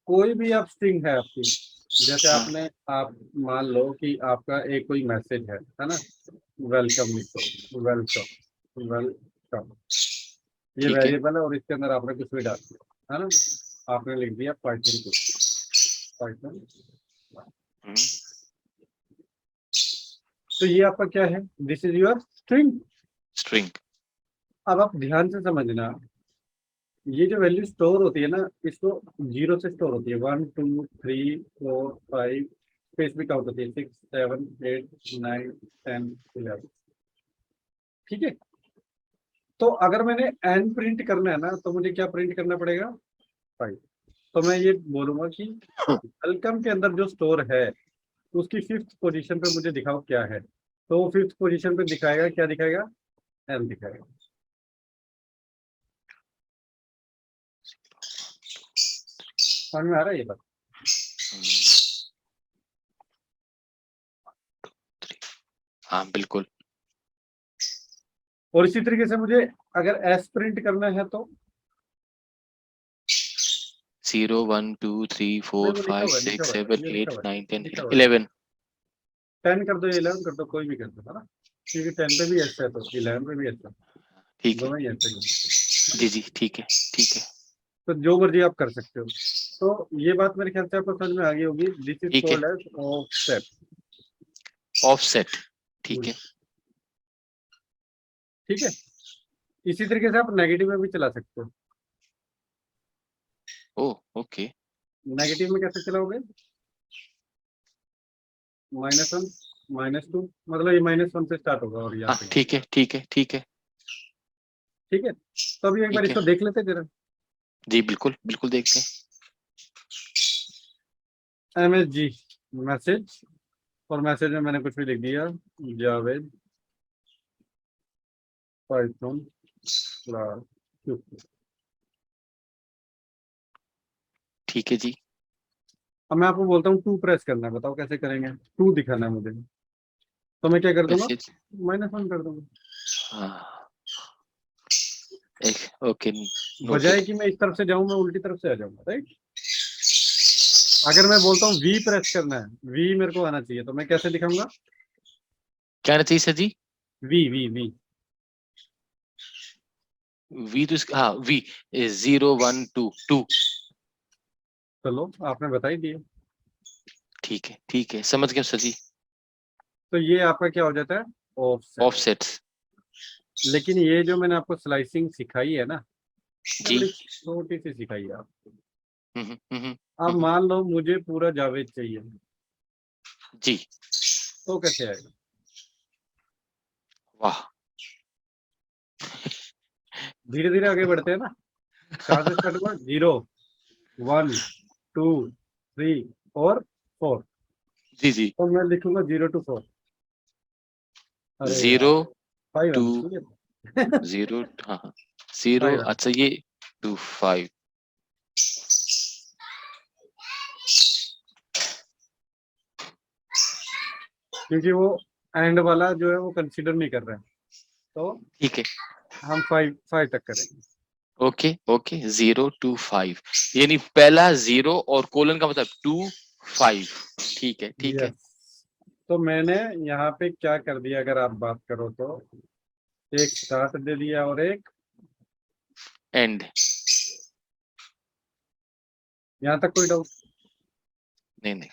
कोई भी आप स्ट्रिंग है आपकी, जैसे हाँ आपने आप मान लो कि आपका एक कोई मैसेज है ना, वेलकम लिखो, वेलकम वेलकम, ये ठीक है। वेरिएबल है और इसके अंदर आपने कुछ भी डाल दिया, है ना, आपने लिख दिया पाइथन को, पाइथन। तो ये आपका क्या है, this is your string. String. अब आप ध्यान से समझना, ये जो वैल्यू स्टोर होती है ना, इसको 0 से स्टोर होती है, 1 2 3 4 5, स्पेस भी काउंट होती है 6 7 8 9 10 11। ठीक है, तो अगर मैंने एन प्रिंट करना है ना तो मुझे क्या प्रिंट करना पड़ेगा, 5। तो मैं ये बोलूंगा कि वेलकम के अंदर जो स्टोर है उसकी 5th पोजीशन पे मुझे दिखाओ क्या है, तो वो 5th पोजीशन पे दिखाएगा, क्या दिखाएगा, एन दिखाएगा। समझ में आ रहा है ये बात? हाँ बिल्कुल। और इसी तरीके से मुझे अगर एस प्रिंट करना है तो 0 1 2 3 नहीं, 4 वो लिखा 5 हुआ है, लिखा 6 हुआ है, 7 ये लिखा 8 हुआ 9 है, 10 लिखा हुआ है। 11। 10 कर दो, 11 कर दो, कोई भी कर दो, है ना, क्योंकि 10 पे भी एस है तो 11 पे भी एस है, ठीक है दोनों ही ऐसे ही। जी जी, ठीक है ठीक है तो जो मर्जी आप कर सकते हो। तो ये बात मेरे ख्याल से आपको समझ में आ गई होगी, दिस इज ठीक है। Called as offset. ऑफसेट। ठीक है। ठीक है, इसी तरीके से आप नेगेटिव में भी चला सकते हो। ओ ओके, नेगेटिव में कैसे चलाओगे? -1 -2, मतलब ये -1 से स्टार्ट होगा और यहाँ हाँ पे। ठीक है ठीक है ठीक है ठीक है, तो अभी एक बार ठीक है। इसको देख लेते हैं जरा। जी बिल्कुल बिल्कुल, देखते हैं। MSG मैसेज, और मैसेज में मैंने कुछ भी लिख दिया, जावेद पाइथन क्लास 2। ठीक है जी। अब मैं आपको बोलता हूँ 2 प्रेस करना है, बताओ कैसे करेंगे? 2 दिखाना है मुझे, तो मैं क्या कर दूंगा? मैसेज, -1 कर दूंगा। हाँ एक ओके, बजाय नोटेड। कि मैं इस तरफ से जाऊं, मैं उल्टी तरफ से आ जाऊंगा, राइट? अगर मैं बोलता हूँ V प्रेस करना है, V मेरे को आना चाहिए, तो मैं कैसे दिखाऊंगा? क्या आना चाहिए सर जी? V। वी तो हाँ वी 0 1 2 2। चलो आपने बता ही दिया। ठीक है समझ गया सर जी। तो ये आपका क्या हो जाता है? ऑफसेट। ऑफसेट्स। लेकिन ये जो मैंने आपको स्लाइसिंग सिखाई है ना, ये जी। बड़ी छोटी सी सिखाई है आपको। हम्म। अब मान लो मुझे पूरा जावेद चाहिए, जी। तो कैसे आएगा? वाह। धीरे धीरे आगे बढ़ते हैं ना। कहाँ से स्टार्ट हुआ? 0 1 2 3 और 4। जी जी। तो मैं लिखूंगा 0 to 4। अरे यार, 0 5 टू आना चाहिए। 0, हाँ हाँ 0, 5 अच्छा ये 2 5। क्योंकि वो एंड वाला जो है वो कंसीडर नहीं कर रहे हैं, तो ठीक है हम 5 तक करेंगे। ओके ओके 0 2 5, यानी पहला 0 और कोलन का मतलब 2 5। ठीक है ठीक है। यस, तो मैंने यहाँ पे क्या कर दिया, अगर आप बात करो तो एक स्टार्ट दे दिया और एक एंड। यहाँ तक। कोई डाउट? नहीं नहीं,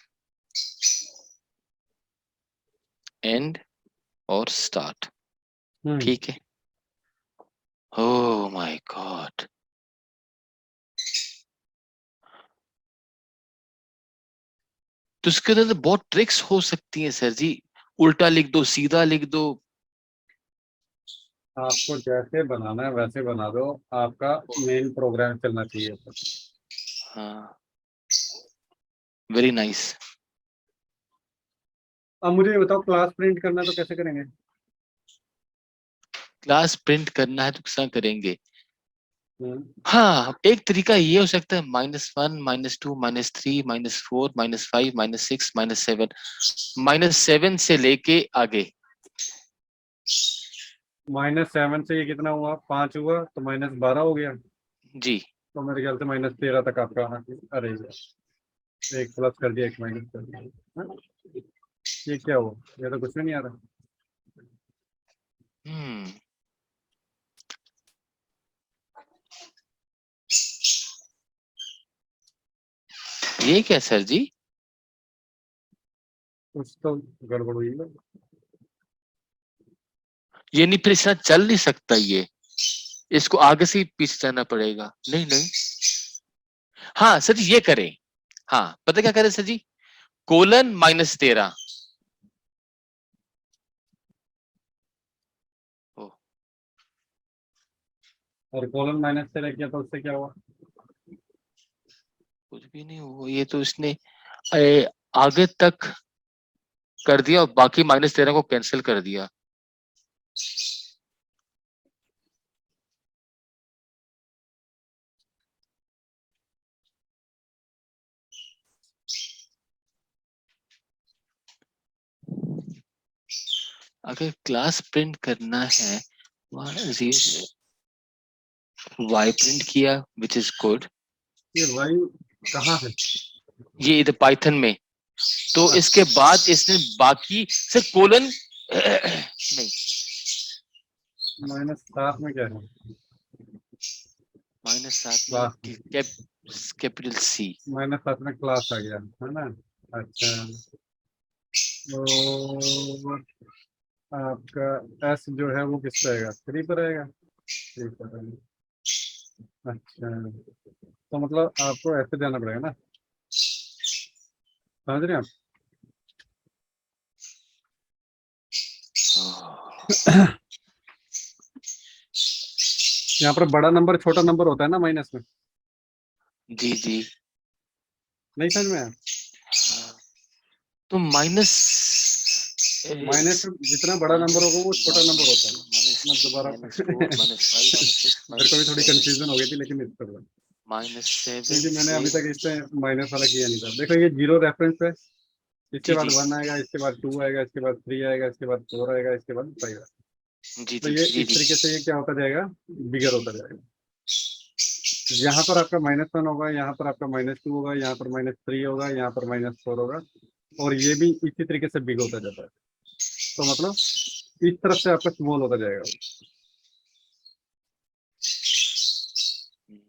एंड और स्टार्ट। हम्म। ठीक है। Oh my God. तो उसके अंदर तो बहुत ट्रिक्स हो सकती हैं सर जी। उल्टा लिख दो, सीधा लिख दो। आपको जैसे बनाना है वैसे बना दो, आपका मेन प्रोग्राम चलना चाहिए। हाँ वेरी नाइस। अब मुझे ये बताओ, क्लास प्रिंट करना है तो कैसे करेंगे? क्लास प्रिंट करना है तो किस तरह करेंगे? हम्म, हाँ एक तरीका ये हो सकता है -1 -2 -3 -4 -5 -6 -7, -7 से लेके आगे। -7 से ये कितना हुआ? 5 हुआ, तो -12 हो गया। जी। तो मेरे ख्याल से -13 तक आपका आना चाहिए। अरे यार, एक प्लस कर दिया, एक माइनस कर दिया। हाँ? ये क्या हुआ? ये तो कुछ भी नहीं आ रहा। हम्म। ये क्या सर जी? कुछ तो गड़बड़ हुई है। ये नहीं, फिर इतना चल नहीं सकता ये। इसको आगे से ही पीछे जाना पड़ेगा। नहीं नहीं, हाँ सर जी ये करें। हाँ पता क्या करें सर जी? कोलन -13। ओ, और कॉलन माइनस से रह गया तो उससे क्या हुआ? कुछ भी नहीं हुआ, ये तो इसने आगे तक कर दिया और बाकी -13 को कैंसिल कर दिया। अगर क्लास प्रिंट करना है, वाई प्रिंट किया विच इज गुड। ये भाई कहाँ है? ये इधर पाइथन में। तो इसके बाद इसने बाकी से कोलन नहीं, -7 में क्या है? -7 में क्लास, कैपिटल सी। -7 में क्लास आ गया है ना। अच्छा, तो आपका एस जो है वो किस पे आएगा? 3 पर आएगा। अच्छा, तो मतलब आपको ऐसे जाना पड़ेगा ना, समझ रहे हैं आप? यहाँ पर बड़ा नंबर छोटा नंबर होता है ना माइनस में, जी जी। नहीं समझ में आया? तो माइनस माइनस जितना बड़ा नंबर होगा वो छोटा नंबर होता है। मैं दोबारा मेरे को भी थोड़ी कंफ्यूजन हो गई थी, लेकिन इस पर क्योंकि मैंने अभी तक इससे माइनस वाला किया नहीं था। देखो ये जीरो रेफरेंस है, इसके जी, बाद जी। 1 आएगा, इसके बाद 2 आएगा, इसके बाद 3 आएगा, इसके बाद 4 आएगा, इसके बाद 5 आएगा। जी तो जी ये जी इस जी। तरीके से ये क्या होता जाएगा, बिगर होता जाएगा। यहाँ पर आपका -1 होगा, यहाँ पर आपका -2 होगा, यहाँ पर -3 होगा, यहाँ पर -4 होगा, और ये भी इसी तरीके से बिग होता जाता है। तो मतलब इस तरफ से आपका स्मॉल होता जाएगा।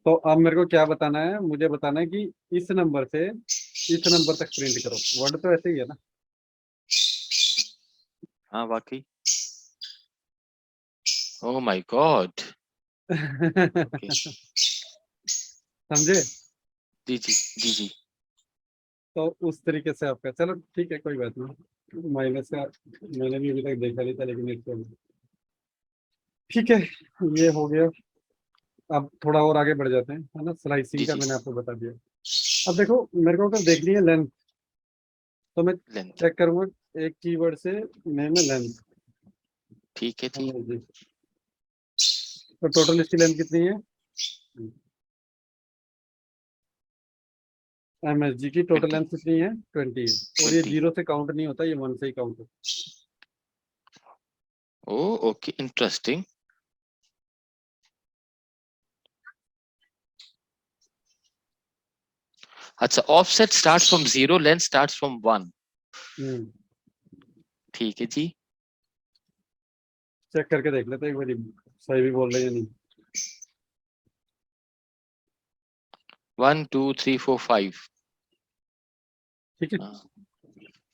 तो अब मेरे को क्या बताना है, मुझे बताना है कि इस नंबर से इस नंबर तक प्रिंट करो। वर्ड तो ऐसे ही है ना? हाँ वाकई। Oh my God. समझे? जी जी जी जी। तो उस तरीके से आपका, चलो ठीक है, कोई बात नहीं। माइनस का मैंने भी अभी तक देखा नहीं था, लेकिन इसको ठीक है, ये हो गया। अब थोड़ा और आगे बढ़ जाते हैं, है ना? जी स्लाइसिंग का जी। मैंने आपको बता दिया। अब देखो, मेरे को अगर देखनी है लेंथ, तो मैं लेंथ। चेक करूंगा एक कीवर्ड से, नेम है लेंथ। ठीक है जी। हाँ जी। तो टोटल इसकी लेंथ कितनी है? MSG की टोटल 20। लेंथ कितनी है? 20 है। और ये 20। 0 से काउंट नहीं होता, ये 1 से ही काउंट होता ओह ओके, इंटरेस्टिंग। अच्छा, offset starts from 0, length starts from 1। है। ठीक है जी। चेक करके देख लेते हैं एक बार, सही भी बोल रहे हैं या नहीं। 1 2 3 4 5। ठीक है। हाँ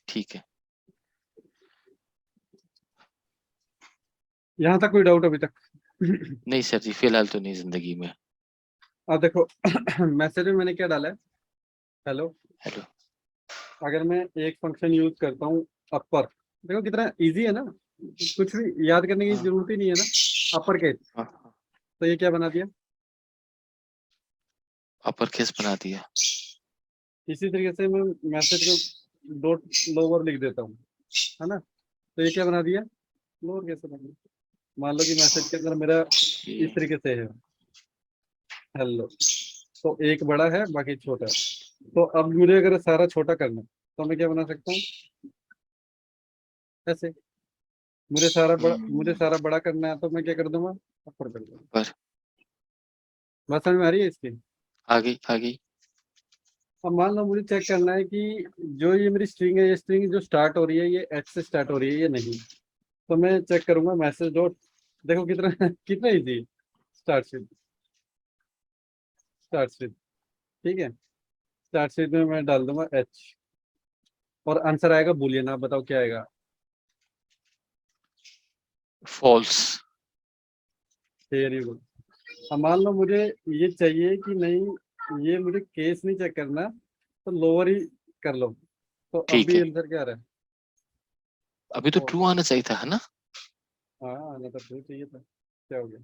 ठीक है। यहाँ तक कोई डाउट अभी तक? नहीं सर जी, फिलहाल तो नहीं जिंदगी में। अब देखो, मैसेज में मैंने क्या डाला है, हेलो। हेलो। अगर मैं एक फंक्शन यूज करता हूँ, अपर, देखो कितना इजी है ना, कुछ भी याद करने की हाँ जरूरत ही नहीं है ना, अपर केस। हाँ। तो ये क्या बना दिया? अपर केस बना दिया। इसी तरीके से मैं मैसेज को डॉट लोअर लिख देता हूँ, है ना? तो ये क्या बना दिया? लोअर केस बना दिया। मान लो कि मैसेज के अंदर मेरा इस Okay. तरीके से है, हेलो, तो एक बड़ा है, बाकी छोटा है। तो अब मुझे अगर सारा छोटा करना है, तो मैं क्या बना सकता हूँ? ऐसे। मुझे हम्म, सारा बड़ा करना है, तो मैं क्या कर दूंगा? अपर कर दूंगा। पर बात समझ में आ रही है इसकी? आगे आगे। अब मान लो मुझे चेक करना है कि जो ये मेरी स्ट्रिंग है, ये स्ट्रिंग जो स्टार्ट हो रही है, ये एच से स्टार्ट हो रही है या नहीं। तो मैं चेक करूंगा मैसेज डॉट, देखो कितना कितना easy, start with, start with, ठीक है। स्टार्ट विद में मैं डाल दूंगा एच, और आंसर आएगा बुलियन। आप बताओ क्या आएगा? फॉल्स। Very good. अब मान लो मुझे ये चाहिए कि नहीं, ये मुझे केस नहीं चेक करना, तो लोअर ही कर लो। तो अब ठीक भी है। आंसर क्या आ रहा है? अभी तो ट्रू आना चाहिए था, है ना? हाँ, आना तो ट्रू चाहिए था। क्या हो गया?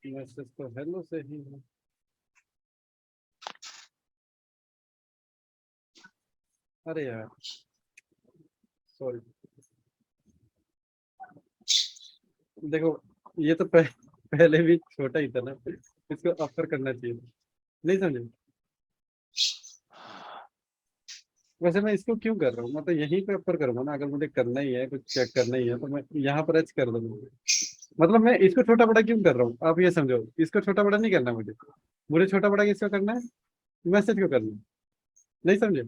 मैसेज तो हेलो से ही है। अरे यार, सॉरी। देखो, ये तो पहले भी छोटा ही था ना, इसको अपर करना चाहिए था। नहीं समझे? वैसे मैं इसको क्यों कर रहा हूँ, मैं तो यहीं पे अपर करूंगा ना। अगर मुझे करना ही है, कुछ चेक करना ही है, तो मैं यहाँ पर एच कर दूंगा। मतलब मैं इसको छोटा बड़ा क्यों कर रहा हूँ, आप ये समझो। इसको छोटा बड़ा नहीं करना मुझे। मुझे छोटा बड़ा किसको करना है? मैसेज को करना है। नहीं समझे?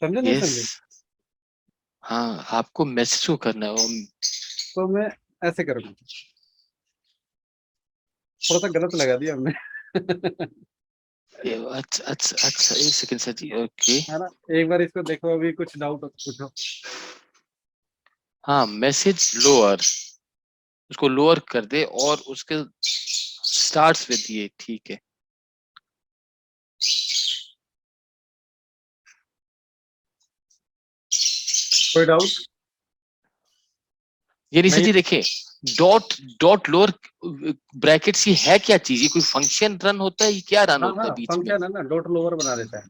समझे नहीं यस। समझे? हाँ, आपको मैसेज को करना है वो। तो मैं ऐसे करूंगा। थोड़ा सा गलत लगा दिया हमने। अच्छा अच्छा अच्छा, एक सेकंड सर जी। ओके। है ना? एक बार इसको देखो, अभी कुछ डाउट पूछो। हाँ, मैसेज लोअर, उसको लोअर कर दे और उसके स्टार्ट्स विद ये, ठीक है। कोई डाउट? ये नहीं सर नहीं, जी, देखें डॉट डॉट लोअर ब्रैकेट्स, ये है क्या चीज? ये कोई फंक्शन रन होता है, ये क्या रन हाँ होता है हाँ, बीच में? फंक्शन है ना, डॉट लोअर बना देता है।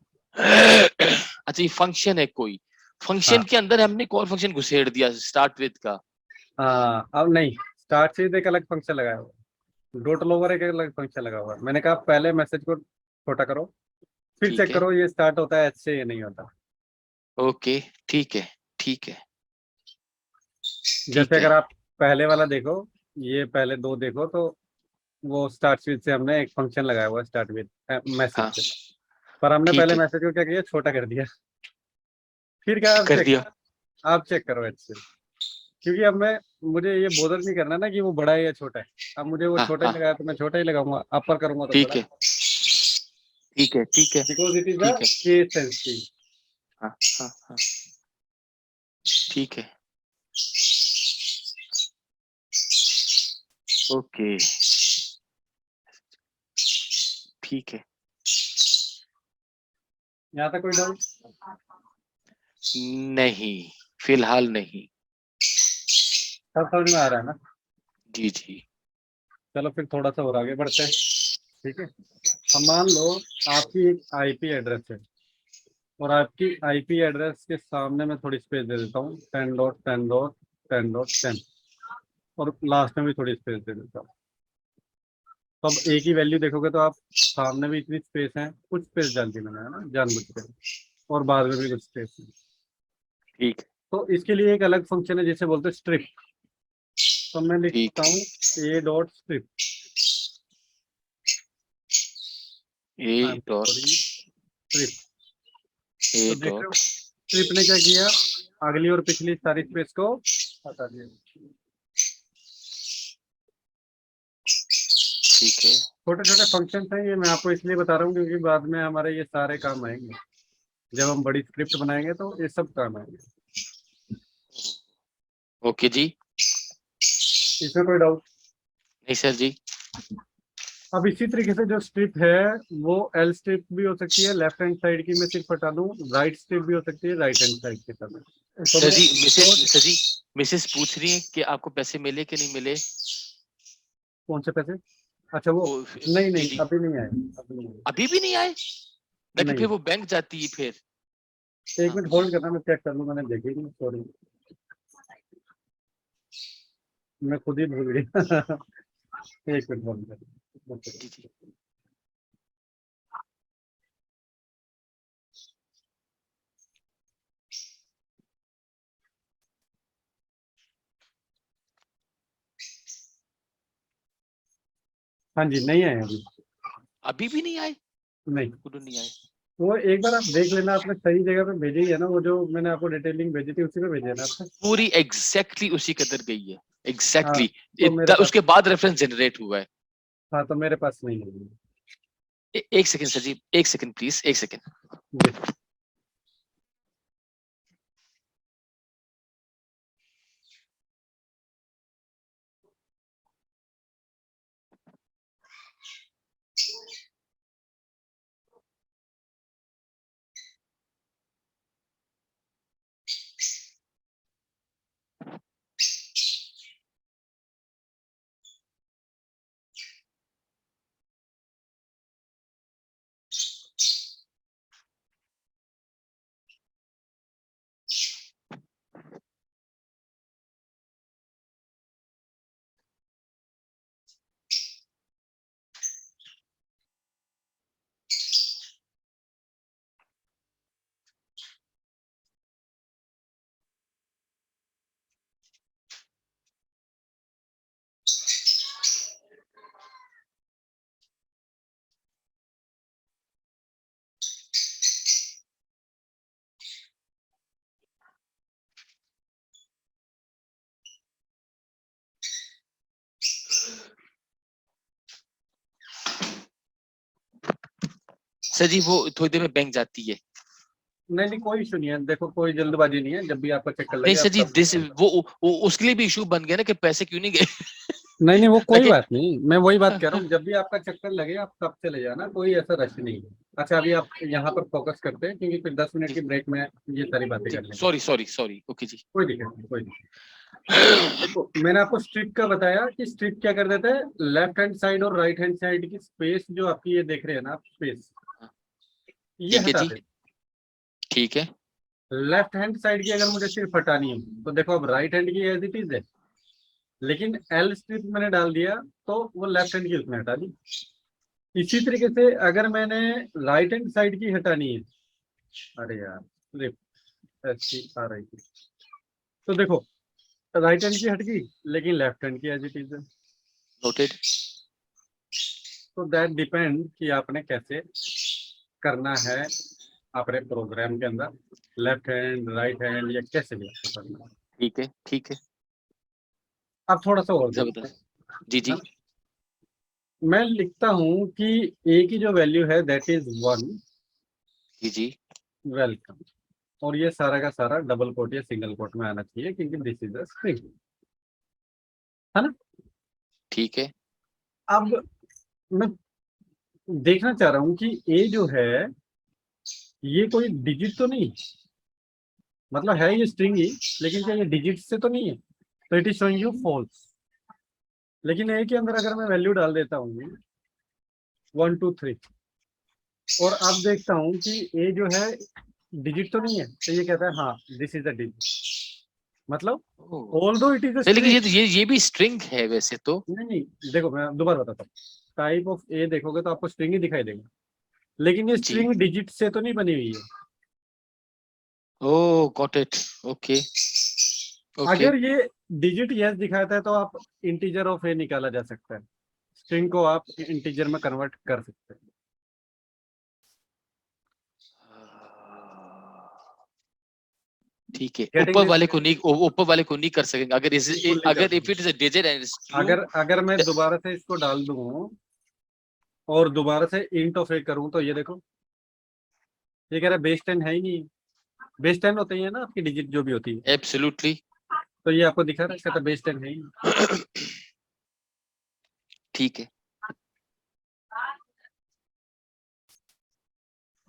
अच्छा, ये फंक्शन है कोई, फंक्शन हाँ के अंदर हमने कौन फंक्शन घुसेड़ दिया स्टार्ट विद का? हाँ, अब नहीं, स्टार्ट से एक अलग फंक्शन लगाया हुआ है, डॉट लोअर एक अलग फंक्शन लगा हुआ है। मैंने कहा पहले मैसेज को छोटा करो, फिर ठीक चेक है, करो ये स्टार्ट होता है एच से, ये नहीं होता। ओके, ठीक है, ठीक है, जैसे ठीक है। अगर आप पहले वाला देखो, ये पहले दो देखो तो वो स्टार्ट विद से हमने एक फंक्शन लगाया हुआ है, स्टार्ट विद मैसेज हाँ, से। पर हमने ठीक पहले है, मैसेज को क्या किया, छोटा कर दिया। फिर क्या, आप कर चेक, दिया। आप चेक करो एच से, क्योंकि अब मैं, मुझे ये बोदर नहीं करना ना कि वो बड़ा है या छोटा है। अब मुझे वो हाँ छोटा ही हाँ, लगाया तो मैं छोटा ही लगाऊंगा, अपर करूंगा तो ठीक बड़ा, है, ठीक है, ठीक है, बिकॉज इट इज अ ठीक है। Case sensitive. हाँ हाँ हाँ, ठीक है, ओके, ठीक है। यहाँ तक कोई डाउट? नहीं, फिलहाल नहीं। सब समझ में आ रहा है ना? जी जी। चलो फिर थोड़ा सा और आगे बढ़ते हैं। ठीक है, हम मान लो आपकी एक आईपी एड्रेस है, और आपकी आईपी एड्रेस के सामने मैं थोड़ी स्पेस दे देता हूँ, 10.10.10.10, और लास्ट में भी थोड़ी स्पेस दे देता हूँ। तो अब एक ही वैल्यू देखोगे तो आप सामने भी इतनी स्पेस है, कुछ स्पेस डाल दी मैंने, है ना, जानबूझ के, और बाद में भी कुछ स्पेस है। ठीक, तो इसके लिए एक अलग फंक्शन है जिसे बोलते हैं स्ट्रिप। तो मैं ठीक, लिखता हूँ a dot strip. A I M dot, sorry, strip. A तो देख रहे हो डॉट, स्ट्रिप ने क्या किया, अगली और पिछली सारी स्पेस को हटा दिया। ठीक है। छोटे छोटे फंक्शन हैं ये, मैं आपको इसलिए बता रहा हूँ क्योंकि बाद में हमारे ये सारे काम आएंगे, जब हम बड़ी स्क्रिप्ट बनाएंगे तो ये सब काम आएंगे। ओके जी। इसमें कोई डाउट? नहीं सर जी। अब इसी तरीके से जो स्ट्रिप है, वो एल स्ट्रिप भी हो सकती है, लेफ्ट हैंड साइड की मैं सिर्फ हटा दूं, राइट स्ट्रिप भी हो सकती है, राइट हैंड साइड की तरफ। तो सर मैं जी, मिसेस, दो, सर जी, मिसेस पूछ रही है कि आपको पैसे मिले कि नहीं मिले। कौन से पैसे? अच्छा वो, वो नहीं नहीं, बिजली अभी नहीं आए, अभी नहीं आए। अभी भी नहीं आए? ताकि नहीं, फिर वो बैंक जाती है फिर। एक हाँ, मिनट होल्ड करना, मैं चेक कर लूँ, मैंने देखी नहीं, सॉरी, मैं खुद ही भूल गया। एक मिनट होल्ड कर। जी जी। हाँ जी, नहीं आए अभी। अभी भी नहीं आए? नहीं, क्यों नहीं आए? वो एक बार आप देख लेना, आपने सही जगह पे भेजी है ना, वो जो मैंने आपको डिटेलिंग भेजी थी उसी पे भेजी है ना आपने? पूरी एग्जैक्टली उसी कदर गई है, हाँ, एग्जैक्टली तो मेरे पास, उसके बाद रेफरेंस जनरेट हुआ है। हाँ तो मेरे पास नहीं है एक सेकंड सर जी, एक सेकंड प्लीज, एक सेकंड। जी। सर जी वो थोड़ी देर में बैंक जाती है। नहीं नहीं, कोई इशू नहीं है, देखो कोई जल्दबाजी नहीं है, जब भी आपका चक्कर नहीं लगे सर आप जी, तब दिस कॉल वो उसके लिए भी इशू बन गया ना कि पैसे क्यों नहीं गए। नहीं नहीं, वो कोई ताकि बात नहीं, मैं वही बात कह रहा हूँ, जब भी आपका चक्कर लगे आप तब चले जाना, कोई ऐसा रश नहीं है। अच्छा अभी आप यहाँ पर फोकस करते हैं, क्योंकि फिर 10 मिनट जी की ब्रेक में ये सारी बातें जी, कर लेंगे। सॉरी सॉरी सॉरी, ओके जी। कोई दिक्कत नहीं, कोई दिक्कत। देखो मैंने आपको स्ट्रिप का बताया कि स्ट्रिप क्या कर देता है, लेफ्ट हैंड साइड और राइट हैंड साइड की स्पेस जो आपकी ये देख रहे हैं ना आप स्पेस, ये ठीक है हटा जी, देते। ठीक है। लेफ्ट हैंड साइड की अगर मुझे सिर्फ हटानी है तो देखो अब राइट हैंड की एज इट इज है, लेकिन एल स्ट्रिप मैंने डाल दिया तो वो लेफ्ट हैंड की उसमें हटा दी। इसी तरीके से अगर मैंने राइट हैंड साइड की हटानी है, अरे यार स्लिप ऐसी आ रही थी, तो देखो राइट हैंड की हट गई लेकिन लेफ्ट हैंड की एज इट इज है। नोटेड। तो दैट डिपेंड कि आपने कैसे करना है अपने प्रोग्राम के अंदर, लेफ्ट हैंड राइट हैंड या कैसे भी आपको करना है। ठीक है, ठीक है, अब थोड़ा सा और देखते हैं, जबरदस्त। जी है जी। ना। मैं लिखता हूं कि ए की जो वैल्यू है दैट इज 1, जी जी। वेलकम। और ये सारा का सारा डबल कोट या सिंगल कोट में आना चाहिए, क्योंकि दिस इज अ स्ट्रिंग, है ना। ठीक है। अब मैं देखना चाह रहा हूं कि ए जो है ये कोई डिजिट तो नहीं, मतलब है ये स्ट्रिंग ही, लेकिन क्या ये डिजिट से तो नहीं है, तो it is showing you false. लेकिन ए के अंदर अगर मैं वैल्यू डाल देता हूँ 1 2 3 और अब देखता हूँ कि ए जो है डिजिट तो नहीं है, तो ये कहता है हाँ दिस इज अ डिजिट, मतलब ओह, ऑल्दो इट इज अ नहीं लेकिन स्ट्रिंग। ये भी स्ट्रिंग है वैसे तो। नहीं नहीं, देखो मैं दोबारा बताता हूँ, टाइप ऑफ ए देखोगे तो आपको स्ट्रिंग ही दिखाई देगा, लेकिन ये जी। स्ट्रिंग डिजिट से तो नहीं बनी हुई है। ओह गॉट इट। Okay okay. अगर ये डिजिट यस दिखाता है तो आप इंटीजर ऑफ ए निकाला जा सकता है, स्ट्रिंग को आप इंटीजर में कन्वर्ट कर सकते हैं। ठीक है, गेटिंग ऊपर दिस, वाले को नहीं, ऊपर वाले को नहीं कर सकेंगे अगर बिल्कुल नहीं कर अगर इफ सकते। It is a digit and it's true. अगर अगर मैं दोबारा से इसको डाल दूं और दोबारा से इंट ऑफ ए करूं तो ये देखो, ये कह रहा है बेस 10 है ही नहीं, बेस 10 होते ही है ना आपकी डिजिट जो भी होती है, एब्सोल्युटली। तो ये आपको दिखा रहा है, कहता बेस 10 है ही नहीं। ठीक है,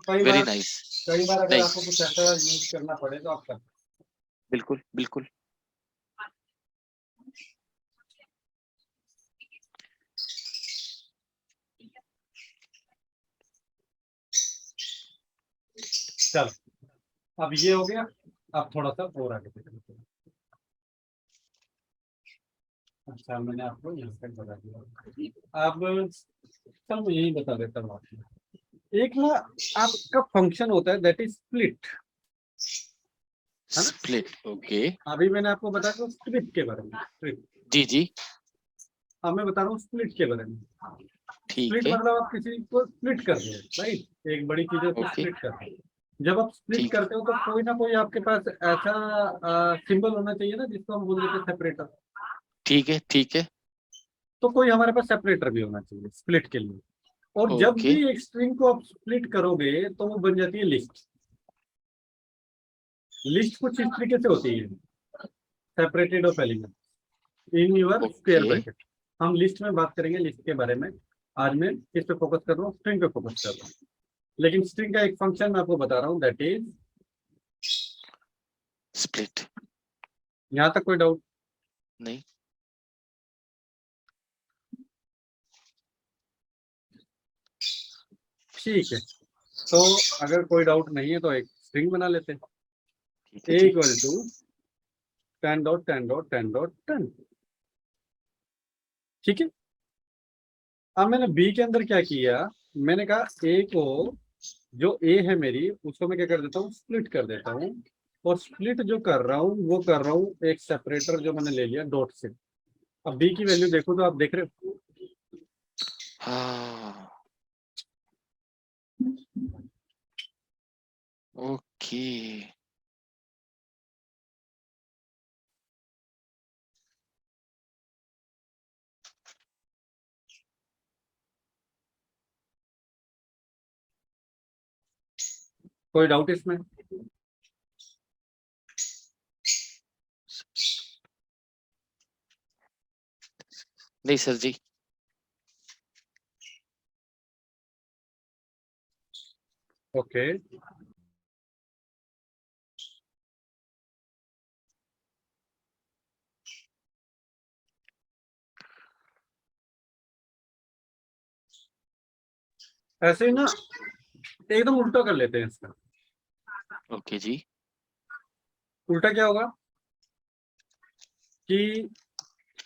कई वेरी बार नाइस। कई बार अगर नहीं, आपको कुछ ऐसा यूज करना पड़े तो आप कर। बिल्कुल बिल्कुल। चलो अब ये हो गया, अब थोड़ा सा और आगे देखते हैं। अच्छा मैंने आपको यहाँ तक बता दिया, अब चल मैं यही बता देता हूँ आपको। एक ना आपका फंक्शन होता है दैट इज स्प्लिट, है ना। Split, okay. अभी मैंने आपको बताया स्प्लिट के बारे में, स्प्लिट। जी जी। अब मैं बता रहा हूँ स्प्लिट के बारे में। स्प्लिट ठीक है। मतलब आप किसी को स्प्लिट कर रहे हो, राइट, एक बड़ी चीज को ओके। स्प्लिट कर रहे हो। जब आप स्प्लिट ठीक है। करते हो तो कोई ना कोई आपके पास ऐसा सिंबल होना चाहिए ना जिसको हम बोल देते हैं सेपरेटर। ठीक है। ठीक है। तो कोई हमारे पास सेपरेटर भी होना चाहिए स्प्लिट के लिए। और जब ओके। भी एक स्ट्रिंग को आप स्प्लिट करोगे तो वो बन जाती है लिस्ट। लिस्ट कुछ इस तरीके से होती है, separated of element in your square okay. Bracket. हम लिस्ट में बात करेंगे लिस्ट के बारे में। आज मैं किस पे फोकस कर रहा हूँ, स्ट्रिंग पे फोकस कर रहा हूँ। लेकिन स्ट्रिंग का एक फंक्शन मैं आपको बता रहा हूँ दैट इज, स्प्लिट। यहाँ तक कोई डाउट? नहीं। ठीक है, तो अगर कोई डाउट नहीं है तो एक स्ट्रिंग बना लेते हैं, ठीक है ए जी। Equal to 10.10.10.10। ठीक है, अब मैंने बी के अंदर क्या किया, मैंने कहा ए को, जो ए है मेरी उसको मैं क्या कर देता हूँ, स्प्लिट कर देता हूँ। और स्प्लिट जो कर रहा हूँ वो कर रहा हूँ एक सेपरेटर जो मैंने ले लिया डॉट से। अब बी की वैल्यू देखो तो आप देख रहे हो, हाँ। ओके। कोई डाउट इसमें? नहीं सर जी। ओके, ऐसे ही ना एकदम उल्टा कर लेते हैं इसका। ओके जी। उल्टा क्या होगा कि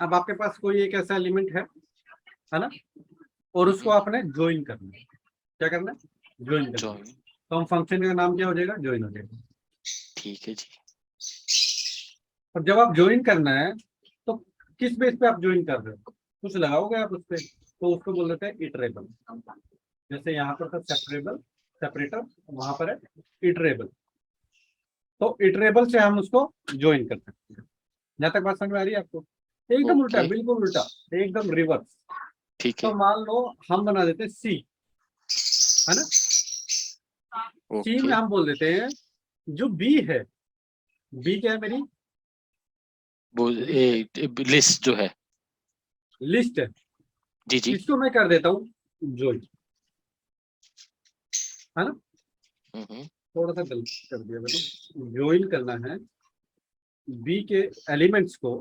अब आपके पास कोई एक ऐसा एलिमेंट है ना, और उसको आपने ज्वाइन करना है। क्या करना है? ज्वाइन करना है। जॉइन। तो हम फंक्शन का नाम क्या हो जाएगा? ज्वाइन हो जाएगा। ठीक है जी। और जब आप ज्वाइन करना है तो किस बेस पे आप ज्वाइन कर रहे हो? कुछ लगाओगे आप उस पे, तो उसको बोल देते हैं इटरेबल। जैसे यहाँ पर था सेपरेबल, सेपरेटर, वहां पर है इटरेबल। तो इटरेबल से हम उसको ज्वाइन कर सकते हैं। जहां तक बात समझ में आ रही है आपको? एकदम उल्टा, ओके। बिल्कुल उल्टा, एकदम रिवर्स। ठीक तो है। मान लो हम बना देते हैं सी, है ना। सी में ओके। हम बोल देते हैं जो बी है, बी क्या है मेरी? वो लिस्ट जो है। लिस्ट है। जी जी। इसको मैं कर देता हूँ ज्वाइन, है ना। हम्म। थोड़ा सा गलत कर दिया मैंने। ज्वाइन करना है बी के एलिमेंट्स को,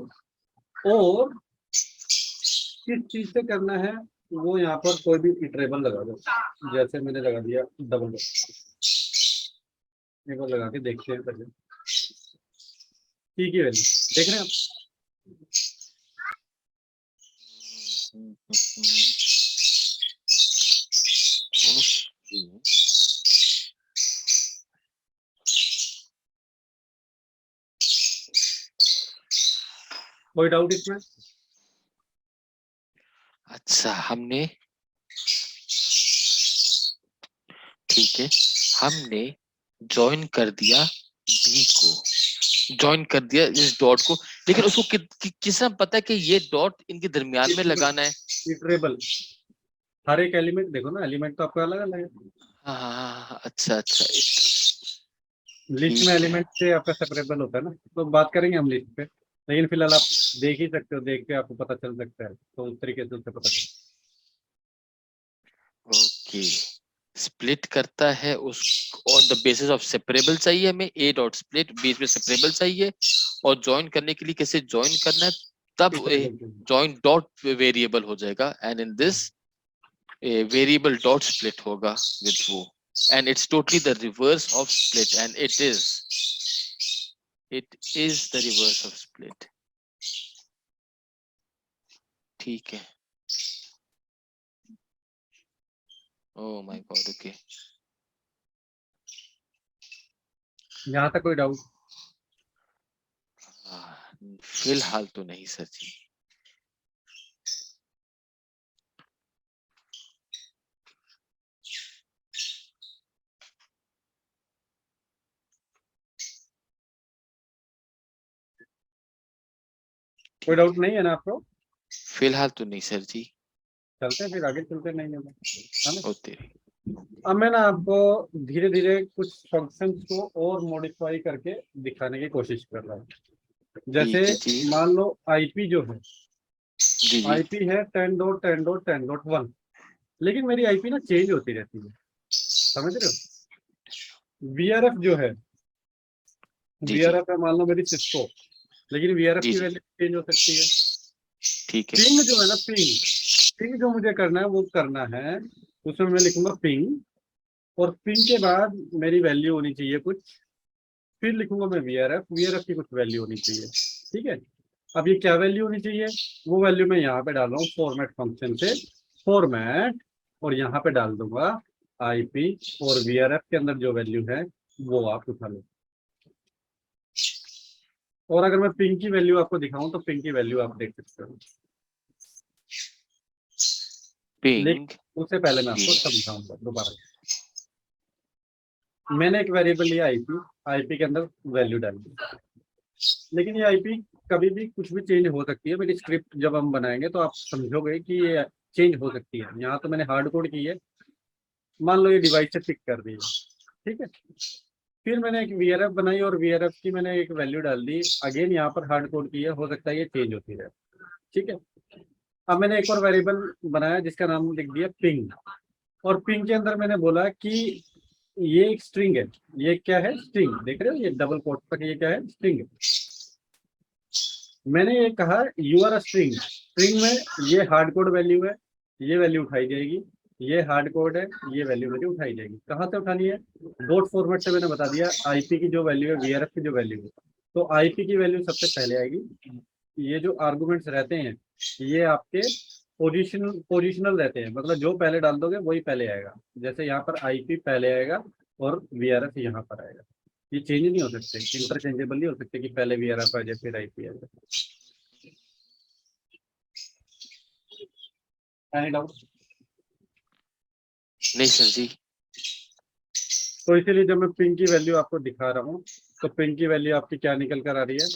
और किस चीज से करना है वो यहाँ पर कोई भी इटरेबल लगा दो। जैसे मैंने लगा दिया डबल, एक बार लगा के देखते हैं पहले की वैल्यू देख रहे हैं आप। कोई डाउट इसमें? अच्छा हमने, ठीक है, हमने ज्वाइन कर दिया बी को, ज्वाइन कर दिया इस डॉट को, लेकिन उसको किसने पता है कि ये डॉट इनके दरमियान में लगाना है? इटरेबल, हर एक एलिमेंट देखो ना, एलिमेंट तो आपका अलग अलग है। हाँ हाँ हाँ, हाँ, अच्छा अच्छा। लिस्ट में ठीक है। एलिमेंट से आपका सेपरेबल होता है ना, तो बात करेंगे हम लिस्ट पे। लेकिन फिलहाल आप देख ही सकते हो, देख के आपको पता चल सकता है, तो उस तरीके से उससे पता चल। ओके, स्प्लिट करता है उस on the basis of separable चाहिए हमें, ए डॉट स्प्लिट बेस में सेपरेबल चाहिए, और ज्वाइन करने के लिए कैसे ज्वाइन करना है, तब ज्वाइन डॉट वेरिएबल हो जाएगा, and in this variable dot split होगा विद वो, and it's totally the reverse of split, and it is the reverse of split. ठीक है। oh my god, okay. यहाँ तक कोई डाउट? फिलहाल तो नहीं सर जी। कोई डाउट नहीं है ना आपको? फिलहाल तो नहीं सर जी। चलते हैं फिर आगे, चलते नहीं है ना। होते। अब मैं ना आपको धीरे धीरे कुछ फंक्शंस को और मॉडिफाई करके दिखाने की कोशिश कर रहा हूँ। जैसे ठीक है जी। मान लो आईपी जो है, जी जी। आईपी है 10.10.10.1, लेकिन मेरी आईपी ना चेंज होती रहती है, समझ रहे हो। वीआरएफ जो है, जी जी। वीआरएफ है मान लो मेरी सिस्को, लेकिन वीआरएफ जी की जी। वैल्यू चेंज हो सकती है। ठीक है। पिंग जो है ना, पिंग, पिंग जो मुझे करना है वो करना है, उसमें मैं लिखूंगा पिंग, और पिंग के बाद मेरी वैल्यू होनी चाहिए कुछ, फिर लिखूंगा मैं वीआरएफ, वीआरएफ की कुछ वैल्यू होनी चाहिए। ठीक है। अब ये क्या वैल्यू होनी चाहिए, वो वैल्यू मैं यहाँ पे डाल रहा हूँ फॉर्मेट फंक्शन से, फॉर्मेट, और यहाँ पे डाल दूंगा आईपी, और वीआरएफ के अंदर जो वैल्यू है वो आप उठा लो। और अगर मैं पिंग की वैल्यू आपको दिखाऊं तो पिंग की वैल्यू आप देख सकते हो, पिंग। लेकिन उससे पहले मैं आपको समझाऊंगा दोबारा। मैंने एक वेरिएबल लिया आईपी, आईपी के अंदर वैल्यू डाली, लेकिन ये आईपी कभी भी कुछ भी चेंज हो सकती है। मेरी स्क्रिप्ट जब हम बनाएंगे तो आप समझोगे कि ये चेंज हो सकती है। यहाँ तो मैंने हार्ड कोड की है, मान लो ये डिवाइस से पिक कर दी है, ठीक है। फिर मैंने एक VRF बनाई और VRF की मैंने एक वैल्यू डाल दी, अगेन यहाँ पर हार्ड कोड की है, हो सकता है ये चेंज होती रहे, ठीक है। अब मैंने एक और वेरिएबल बनाया जिसका नाम लिख दिया पिंग, और पिंग के अंदर मैंने बोला कि ये एक स्ट्रिंग है, ये क्या है, स्ट्रिंग, देख रहे हो ये डबल कोट तक, ये क्या है, स्ट्रिंग है। मैंने ये कहा you are a string, string में ये हार्ड कोड वैल्यू है, ये वैल्यू उठाई जाएगी, ये हार्ड कोड है, ये वैल्यू मुझे उठाई जाएगी। कहाँ से उठानी है, डॉट फॉर्मेट से मैंने बता दिया, आईपी की जो वैल्यू है, VRF की जो वैल्यू है, तो आईपी की वैल्यू सबसे पहले आएगी। ये जो आर्गुमेंट्स रहते हैं ये आपके पोजिशनल रहते हैं, मतलब जो पहले डाल दोगे वही पहले आएगा। जैसे यहाँ पर आईपी पहले आएगा और VRF यहाँ पर आएगा, ये चेंज नहीं हो सकते, इंटरचेंजेबल नहीं हो सकते कि पहले VRF आ जाए फिर आईपी आ जाए। Any doubt? नहीं सर जी। तो इसीलिए जब मैं पिंग की वैल्यू आपको दिखा रहा हूँ, तो पिंग की वैल्यू आपकी क्या निकल कर आ रही है,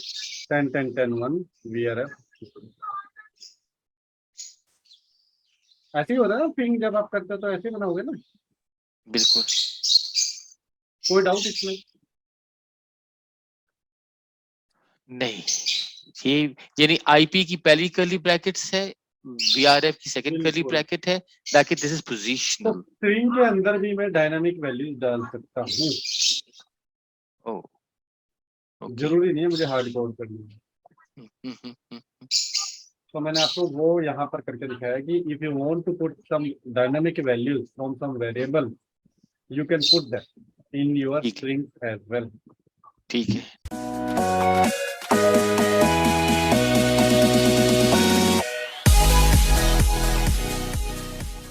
10 10 10 1 VRF। ऐसे ही होता है ना पिंग, जब आप करते हो तो ऐसे ही बनाओगे ना, बिल्कुल। कोई डाउट इसमें? नहीं, ये यानी आईपी की पहली कर्ली ब्रैकेट्स है, VRF की सेकंड कर्ली बिल्कुल। ब्रैकेट है, ब्रैकेट दिस इज तो पोजीशनल। स्ट्रिंग के अंदर भी मैं डायनामिक वैल्यूज डाल सकता हूँ, ओह ओके। जरूरी नहीं है मुझे हार्ड कोड करनी है। तो मैंने आपको वो यहाँ पर करके दिखाया कि if you want to put some dynamic values from some variable, you can put that in your ठीक है। string as well. ठीक है।